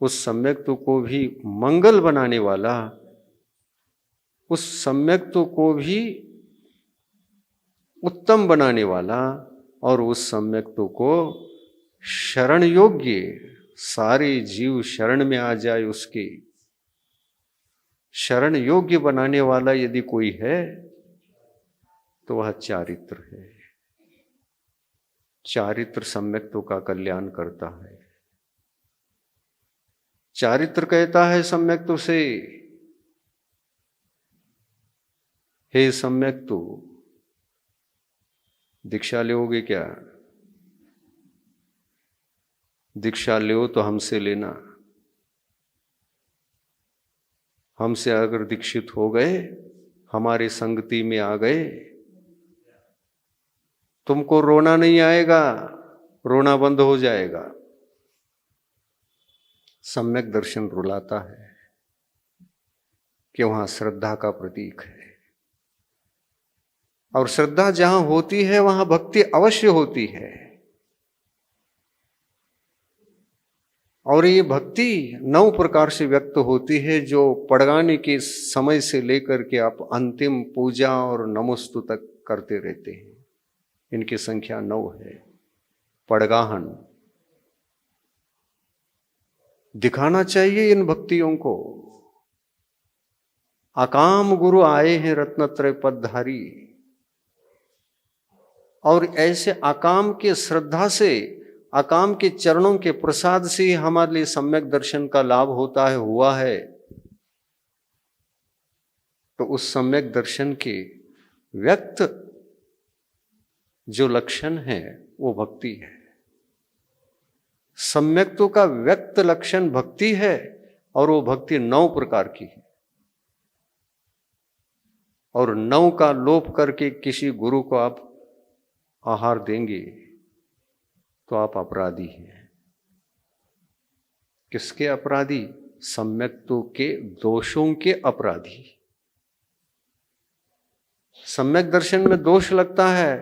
उस सम्यक्त्व को भी मंगल बनाने वाला, उस सम्यक्त्व को भी उत्तम बनाने वाला और उस सम्यक्त्व को शरण योग्य, सारे जीव शरण में आ जाए उसके शरण योग्य बनाने वाला यदि कोई है तो वह चारित्र है। चारित्र सम्यक्त्व का कल्याण करता है। चारित्र कहता है सम्यक्त्व से, हे सम्यक्त्व, दीक्षा लोगे क्या? दीक्षा लो तो हमसे लेना। हमसे अगर दीक्षित हो गए, हमारी संगति में आ गए, तुमको रोना नहीं आएगा, रोना बंद हो जाएगा। सम्यक दर्शन रुलाता है कि वहां श्रद्धा का प्रतीक है, और श्रद्धा जहां होती है वहां भक्ति अवश्य होती है। और ये भक्ति 9 प्रकार से व्यक्त होती है, जो पड़गाने के समय से लेकर के आप अंतिम पूजा और नमोस्तु तक करते रहते हैं। इनकी संख्या 9 है। पड़गाहन दिखाना चाहिए इन भक्तियों को। अकाम गुरु आए हैं रत्नत्रय पदधारी, और ऐसे अकाम के श्रद्धा से, अकाम के चरणों के प्रसाद से ही हमारे लिए सम्यक दर्शन का लाभ होता है, हुआ है। तो उस सम्यक दर्शन के व्यक्त जो लक्षण है वो भक्ति है। सम्यक्त्व का व्यक्त लक्षण भक्ति है, और वो भक्ति 9 प्रकार की है। और 9 का लोप करके किसी गुरु को आप आहार देंगे तो आप अपराधी हैं। किसके अपराधी? सम्यक्त्व के दोषों के अपराधी। सम्यक दर्शन में दोष लगता है,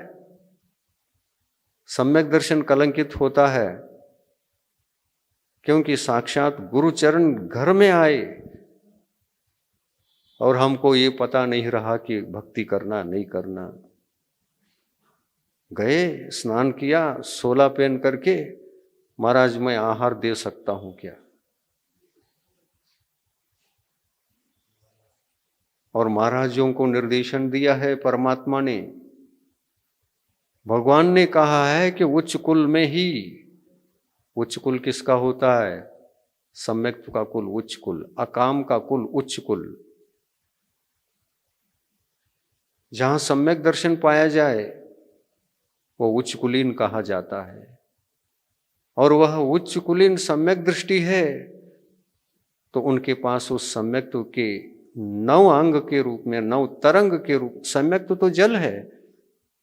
सम्यक दर्शन कलंकित होता है, क्योंकि साक्षात गुरुचरण घर में आए और हमको ये पता नहीं रहा कि भक्ति करना नहीं करना। गए, स्नान किया, 16 पहन करके, महाराज मैं आहार दे सकता हूं क्या? और महाराजों को निर्देशन दिया है परमात्मा ने, भगवान ने कहा है कि उच्च कुल में ही, उच्च कुल किसका होता है? सम्यक्त्व का कुल उच्च कुल, अकाम का कुल उच्च कुल। जहां सम्यक दर्शन पाया जाए वो उच्च कुलीन कहा जाता है। और वह उच्च कुलीन सम्यक दृष्टि है तो उनके पास उस सम्यक्त्व के 9 अंग के रूप में, 9 तरंग के रूप। सम्यक्त्व तो जल है,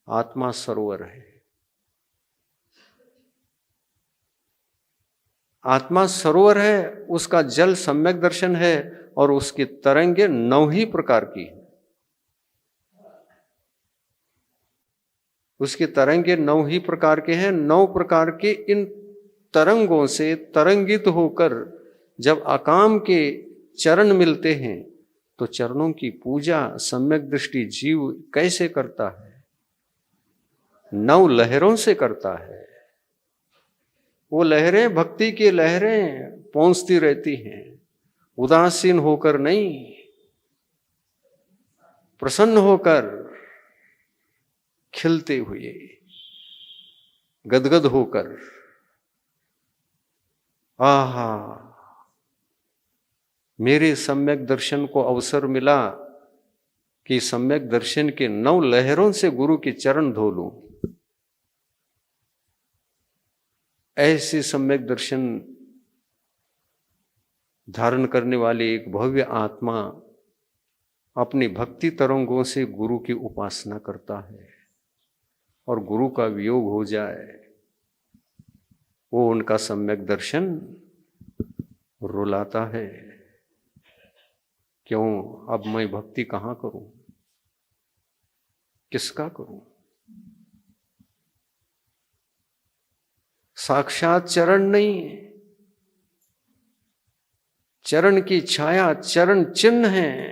आत्मा सरोवर है। आत्मा सरोवर है, उसका जल सम्यक दर्शन है, और उसकी तरंगे 9 ही प्रकार की है। उसकी तरंगे 9 ही प्रकार के हैं। 9 प्रकार के इन तरंगों से तरंगित होकर जब अकाम के चरण मिलते हैं तो चरणों की पूजा सम्यक दृष्टि जीव कैसे करता है? 9 लहरों से करता है। वो लहरें भक्ति की लहरें पहुंचती रहती हैं, उदासीन होकर नहीं, प्रसन्न होकर, खिलते हुए, गदगद होकर। आहा, मेरे सम्यक दर्शन को अवसर मिला कि सम्यक दर्शन के 9 लहरों से गुरु के चरण धो लूं। ऐसे सम्यक दर्शन धारण करने वाले एक भव्य आत्मा अपनी भक्ति तरंगों से गुरु की उपासना करता है और गुरु का वियोग हो जाए, वो उनका सम्यक दर्शन रुलाता है। क्यों? अब मैं भक्ति कहाँ करूं, किसका करूं? साक्षात चरण नहीं, चरण की छाया, चरण चिन्ह है।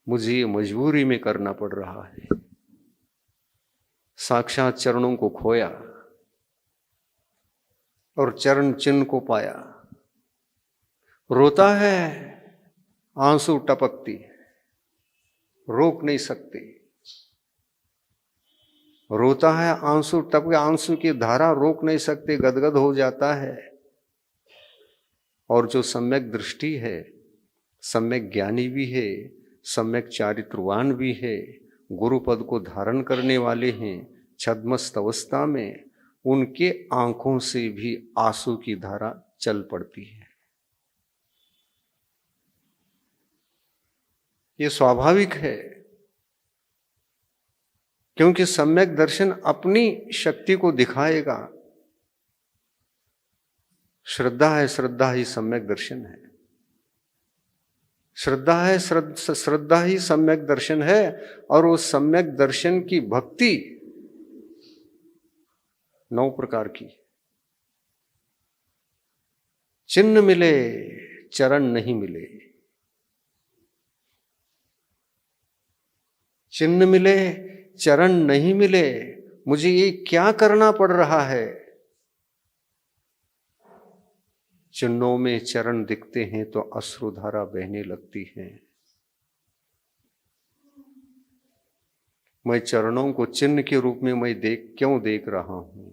मुझे ये मजबूरी में करना पड़ रहा है। साक्षात चरणों को खोया और चरण चिन्ह को पाया। रोता है, आंसू टपकती, रोक नहीं सकती। रोता है, आंसू टपके, आंसू की धारा रोक नहीं सकते, गदगद हो जाता है। और जो सम्यक दृष्टि है, सम्यक ज्ञानी भी है, सम्यक चारित्रवान भी है, गुरु पद को धारण करने वाले हैं, छद्मस्त अवस्था में उनके आंखों से भी आंसू की धारा चल पड़ती है। ये स्वाभाविक है, क्योंकि सम्यक दर्शन अपनी शक्ति को दिखाएगा। श्रद्धा है, श्रद्धा ही सम्यक दर्शन है। श्रद्धा है, श्रद्धा ही सम्यक दर्शन है। और उस सम्यक दर्शन की भक्ति 9 प्रकार की। चिन्ह मिले, चरण नहीं मिले। चिन्ह मिले, चरण नहीं मिले। मुझे ये क्या करना पड़ रहा है? चिन्हों में चरण दिखते हैं तो अश्रुधारा बहने लगती है। मैं चरणों को चिन्ह के रूप में मैं क्यों देख रहा हूं?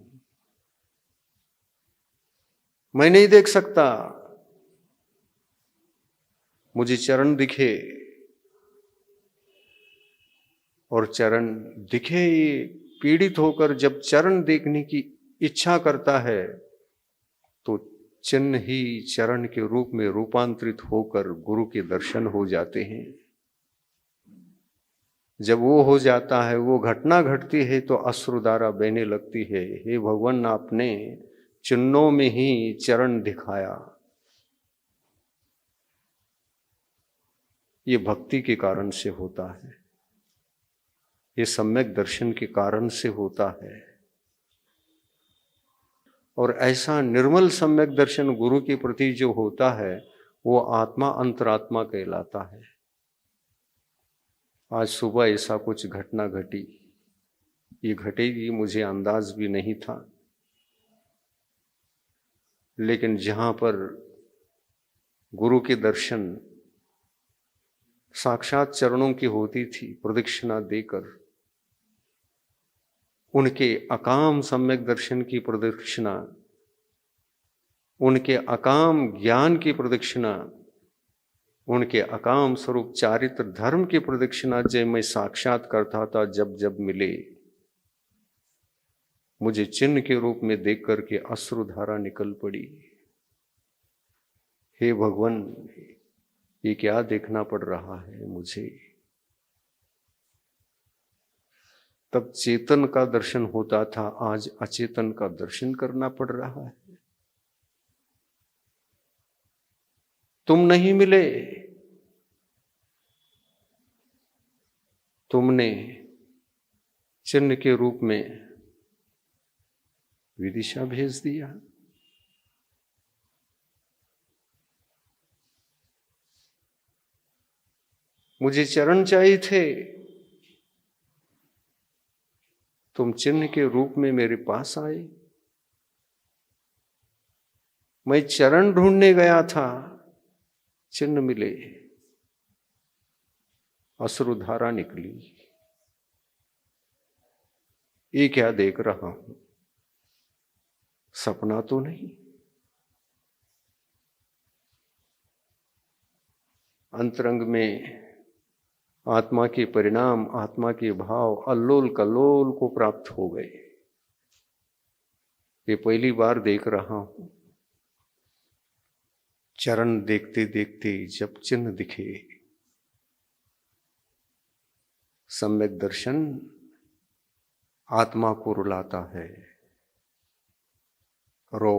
मैं नहीं देख सकता। मुझे चरण दिखे और चरण दिखे, ये पीड़ित होकर जब चरण देखने की इच्छा करता है तो चिन्ह ही चरण के रूप में रूपांतरित होकर गुरु के दर्शन हो जाते हैं। जब वो हो जाता है, वो घटना घटती है तो अश्रुधारा बहने लगती है। हे भगवान, आपने चिन्हों में ही चरण दिखाया। ये भक्ति के कारण से होता है, ये सम्यक दर्शन के कारण से होता है। और ऐसा निर्मल सम्यक दर्शन गुरु के प्रति जो होता है, वो आत्मा अंतरात्मा कहलाता है। आज सुबह ऐसा कुछ घटना घटी, ये घटेगी मुझे अंदाज भी नहीं था। लेकिन जहां पर गुरु के दर्शन साक्षात चरणों की होती थी, प्रदक्षिणा देकर उनके अकाम सम्यक दर्शन की प्रदक्षिणा, उनके अकाम ज्ञान की प्रदक्षिणा, उनके अकाम स्वरूप चारित्र धर्म की प्रदक्षिणा जब मैं साक्षात करता था, जब जब मिले, मुझे चिन्ह के रूप में देख करके अश्रुधारा निकल पड़ी। हे भगवान, ये क्या देखना पड़ रहा है मुझे? तब चेतन का दर्शन होता था, आज अचेतन का दर्शन करना पड़ रहा है। तुम नहीं मिले, तुमने चिन्ह के रूप में विदिशा भेज दिया। मुझे चरण चाहिए थे, तुम चिन्ह के रूप में मेरे पास आए। मैं चरण ढूंढने गया था, चिन्ह मिले, अश्रुधारा निकली। ये क्या देख रहा हूं? सपना तो नहीं? अंतरंग में आत्मा के परिणाम, आत्मा के भाव अल्लोल कल्लोल को प्राप्त हो गए। ये पहली बार देख रहा हूं। चरण देखते देखते जब चिन्ह दिखे, सम्यक दर्शन आत्मा को रुलाता है। रो,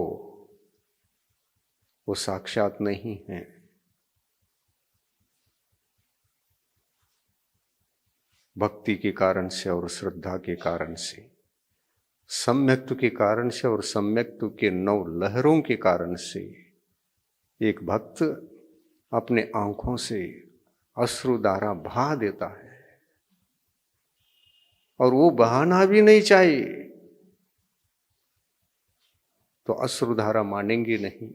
वो साक्षात नहीं है। भक्ति के कारण से और श्रद्धा के कारण से, सम्यक्त्व के कारण से और सम्यक्त्व के 9 लहरों के कारण से एक भक्त अपने आंखों से अश्रुधारा बहा देता है, और वो बहाना भी नहीं चाहिए तो अश्रुधारा मानेंगे नहीं,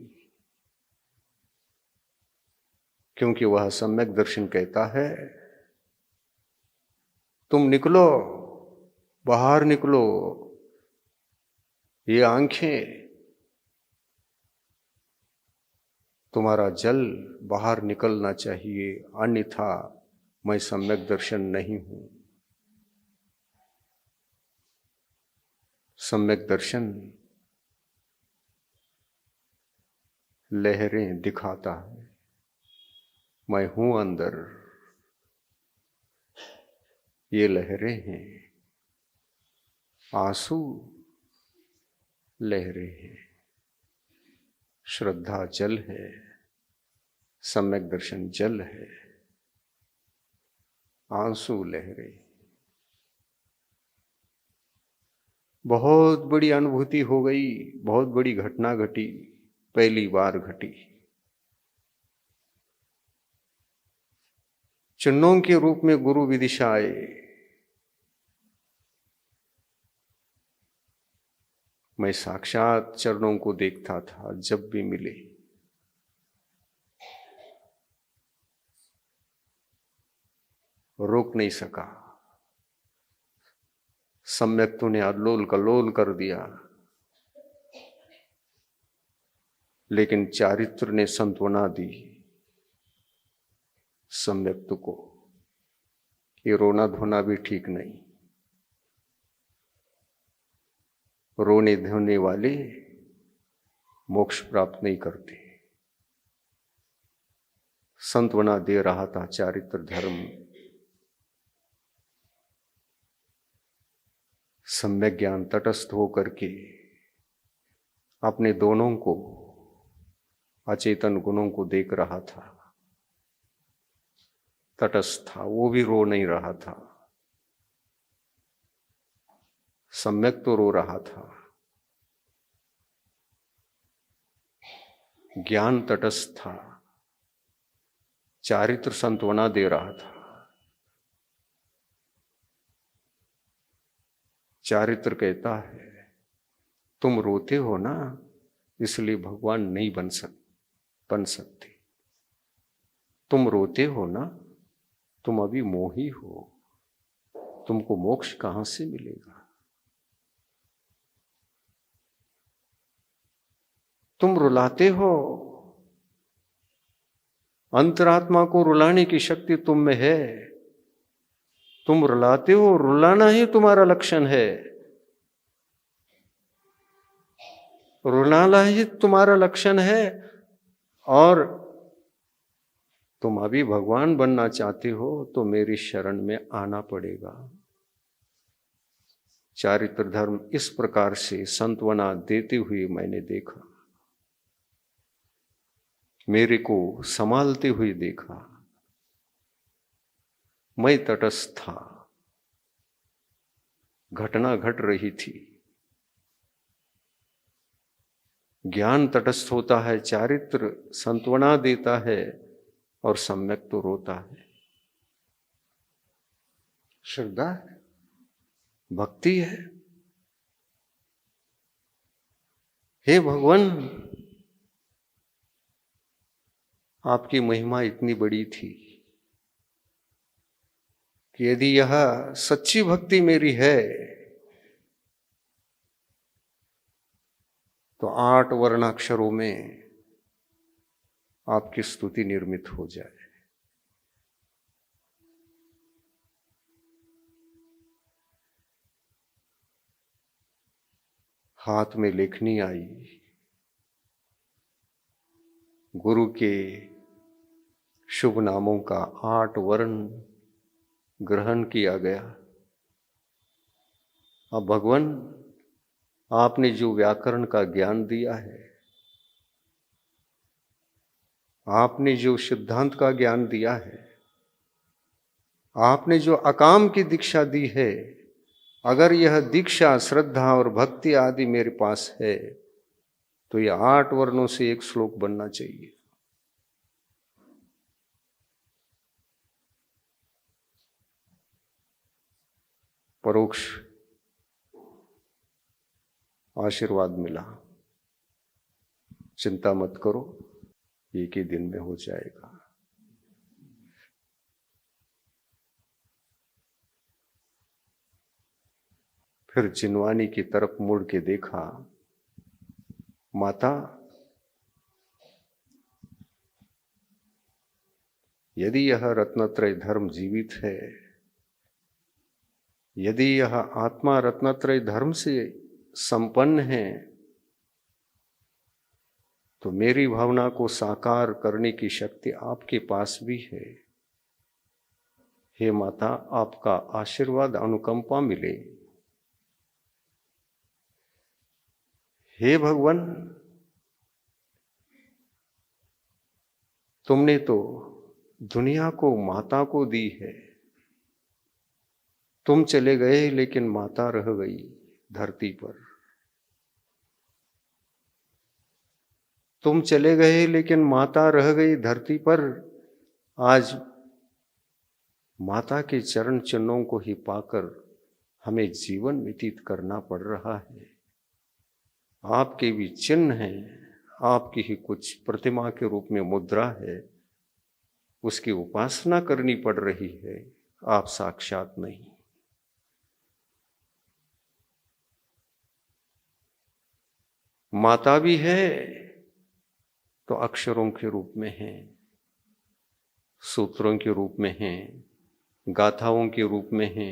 क्योंकि वह सम्यक दर्शन कहता है तुम निकलो, बाहर निकलो, ये आंखें, तुम्हारा जल बाहर निकलना चाहिए, अन्यथा मैं सम्यक दर्शन नहीं हूं। सम्यक दर्शन लहरें दिखाता है, मैं हूं अंदर, ये लहरें हैं, आंसू लहरें हैं, श्रद्धा जल है, सम्यक दर्शन जल है, आंसू लहरें। बहुत बड़ी अनुभूति हो गई, बहुत बड़ी घटना घटी, पहली बार घटी। चिन्हों के रूप में गुरु विदिशा आए, मैं साक्षात चरणों को देखता था जब भी मिले। रोक नहीं सका, सम्यक तूने अल्लोल कल्लोल कर दिया, लेकिन चारित्र ने सांत्वना दी सम्यक्त को, ये रोना धोना भी ठीक नहीं। रोने धोने वाले मोक्ष प्राप्त नहीं करते। सांत्वना दे रहा था चारित्र धर्म, सम्यक ज्ञान तटस्थ होकर के अपने दोनों को, अचेतन गुणों को देख रहा था। तटस्थ था, वो भी रो नहीं रहा था। सम्यक तो रो रहा था। ज्ञान तटस्थ था, चारित्र सांत्वना दे रहा था। चारित्र कहता है तुम रोते हो ना, इसलिए भगवान नहीं बन सकते। तुम रोते हो ना, तुम अभी मोही हो, तुमको मोक्ष कहां से मिलेगा। तुम रुलाते हो, अंतरात्मा को रुलाने की शक्ति तुम में है। तुम रुलाते हो, रुलाना ही तुम्हारा लक्षण है, रुलाना ही तुम्हारा लक्षण है। और तुम अभी भगवान बनना चाहते हो तो मेरी शरण में आना पड़ेगा। चारित्र धर्म इस प्रकार से सांत्वना देते हुए मैंने देखा, मेरे को संभालते हुए देखा। मैं तटस्थ था, घटना घट रही थी। ज्ञान तटस्थ होता है, चारित्र सांत्वना देता है, और सम्यक तो रोता है। श्रद्धा है, भक्ति है। हे भगवान, आपकी महिमा इतनी बड़ी थी कि यदि यह सच्ची भक्ति मेरी है तो 8 वर्णाक्षरों में आपकी स्तुति निर्मित हो जाए। हाथ में लेखनी आई, गुरु के शुभ नामों का 8 वर्ण ग्रहण किया गया। अब भगवान आपने जो व्याकरण का ज्ञान दिया है, आपने जो सिद्धांत का ज्ञान दिया है, आपने जो अकाम की दीक्षा दी है, अगर यह दीक्षा श्रद्धा और भक्ति आदि मेरे पास है तो यह 8 वर्णों से एक श्लोक बनना चाहिए। परोक्ष आशीर्वाद मिला। चिंता मत करो, एक ही दिन में हो जाएगा। फिर जिनवानी की तरफ मुड़ के देखा, माता यदि यह रत्नत्रय धर्म जीवित है, यदि यह आत्मा रत्नत्रय धर्म से संपन्न है, तो मेरी भावना को साकार करने की शक्ति आपके पास भी है। हे माता, आपका आशीर्वाद अनुकंपा मिले। हे भगवान, तुमने तो दुनिया को माता को दी है। तुम चले गए लेकिन माता रह गई धरती पर। तुम चले गए लेकिन माता रह गई धरती पर। आज माता के चरण चिन्हों को ही पाकर हमें जीवन व्यतीत करना पड़ रहा है। आपके भी चिन्ह हैं, आपकी ही कुछ प्रतिमा के रूप में मुद्रा है, उसकी उपासना करनी पड़ रही है, आप साक्षात नहीं। माता भी है तो अक्षरों के रूप में है, सूत्रों के रूप में है, गाथाओं के रूप में है।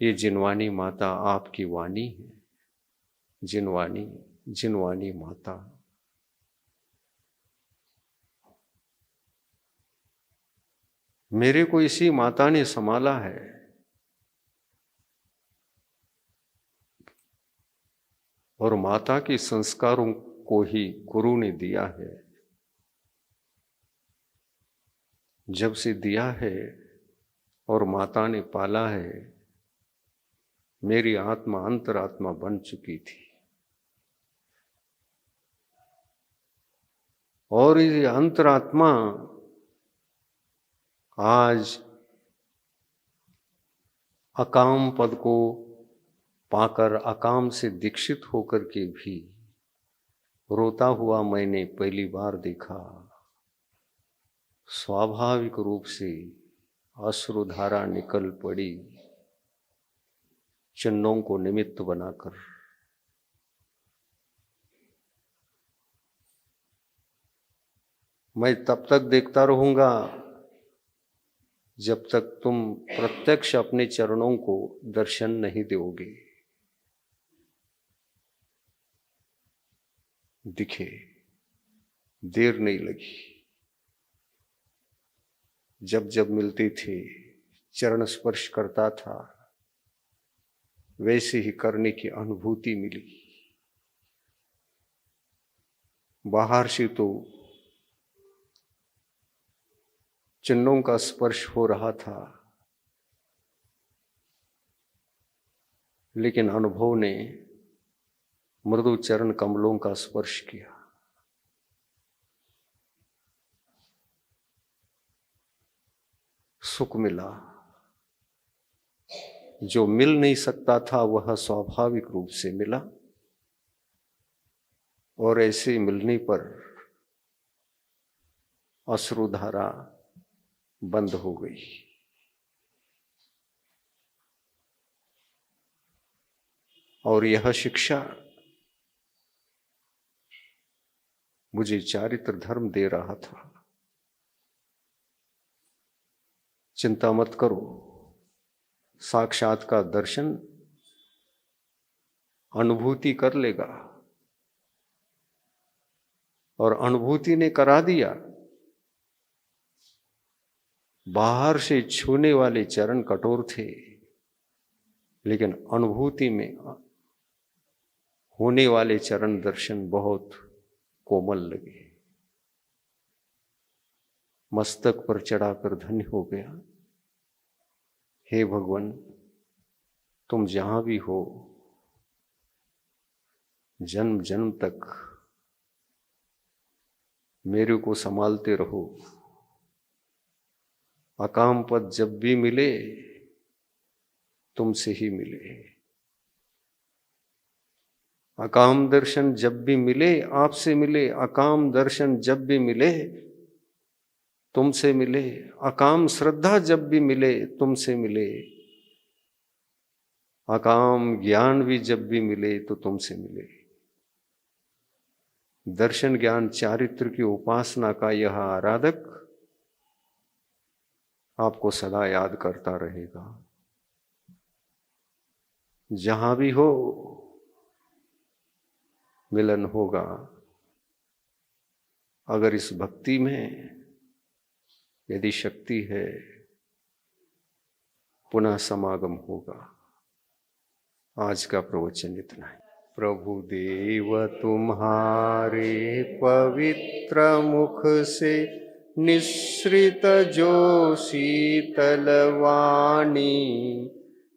ये जिनवानी माता आपकी वाणी है। जिनवानी, जिनवानी माता। मेरे को इसी माता ने संभाला है। और माता के संस्कारों को ही गुरु ने दिया है। जब से दिया है और माता ने पाला है, मेरी आत्मा अंतरात्मा बन चुकी थी। और ये अंतरात्मा आज अकाम पद को पाकर, अकाम से दीक्षित होकर के भी रोता हुआ मैंने पहली बार देखा। स्वाभाविक रूप से अश्रुधारा निकल पड़ी, चिन्हों को निमित्त बनाकर। मैं तब तक देखता रहूंगा जब तक तुम प्रत्यक्ष अपने चरणों को दर्शन नहीं दोगे। दिखे, देर नहीं लगी। जब जब मिलते थे, चरण स्पर्श करता था, वैसे ही करने की अनुभूति मिली। बाहर से तो चिन्हों का स्पर्श हो रहा था, लेकिन अनुभव ने मृदु चरण कमलों का स्पर्श किया। सुख मिला। जो मिल नहीं सकता था वह स्वाभाविक रूप से मिला। और ऐसे मिलने पर अश्रुधारा बंद हो गई। और यह शिक्षा मुझे चारित्र धर्म दे रहा था। चिंता मत करो, साक्षात का दर्शन अनुभूति कर लेगा। और अनुभूति ने करा दिया। बाहर से छूने वाले चरण कठोर थे, लेकिन अनुभूति में होने वाले चरण दर्शन बहुत कोमल लगे। मस्तक पर चढ़ाकर धन्य हो गया। हे भगवान, तुम जहां भी हो, जन्म जन्म तक मेरे को संभालते रहो। अकाम पद जब भी मिले तुमसे ही मिले। अकाम दर्शन जब भी मिले आपसे मिले। अकाम दर्शन जब भी मिले तुमसे मिले। अकाम श्रद्धा जब भी मिले तुमसे मिले। अकाम ज्ञान भी जब भी मिले तो तुमसे मिले। दर्शन ज्ञान चारित्र की उपासना का यह आराधक आपको सदा याद करता रहेगा। जहां भी हो मिलन होगा। अगर इस भक्ति में यदि शक्ति है, पुनः समागम होगा। आज का प्रवचन इतना है। प्रभु देव तुम्हारे पवित्र मुख से निसृत जो शीतल वाणी,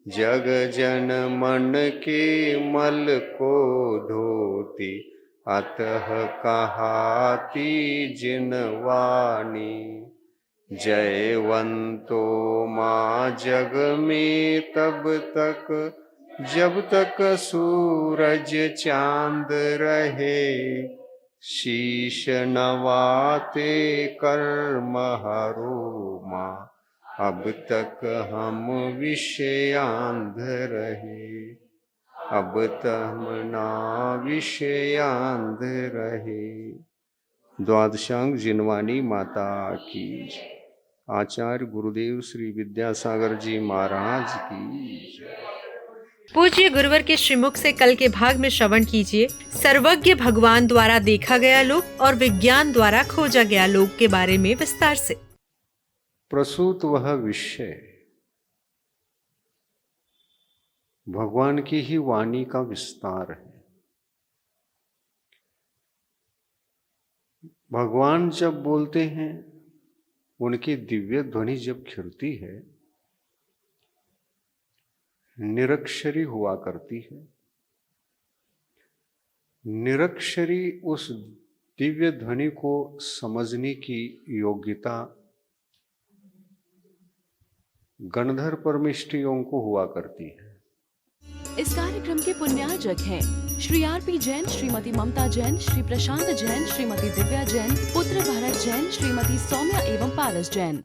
जग जन मन के मल को धोती, अतः कहाती जिन वाणी। जयवंतो माँ जग में तब तक जब तक सूरज चांद रहे, शीश नवाते कर्म हरो माँ, अब तक हम विषयांध रहे। अब तक ना विषयांध रहे। द्वादशांग जिनवानी माता की। आचार्य गुरुदेव श्री विद्यासागर जी महाराज की। पूज्य गुरुवर के श्रीमुख से कल के भाग में श्रवण कीजिए सर्वज्ञ भगवान द्वारा देखा गया लोक और विज्ञान द्वारा खोजा गया लोक के बारे में विस्तार से। प्रसूत वह विषय भगवान की ही वाणी का विस्तार है। भगवान जब बोलते हैं, उनकी दिव्य ध्वनि जब खिलती है, निरक्षरी हुआ करती है। निरक्षरी उस दिव्य ध्वनि को समझने की योग्यता गणधर परमेष्ठियों को हुआ करती है। इस कार्यक्रम के पुण्यार्जक हैं श्री आर.पी. जैन, श्रीमती ममता जैन, श्री प्रशांत जैन, श्रीमती दिव्या जैन, पुत्र भरत जैन, श्रीमती सौम्या एवं पारस जैन।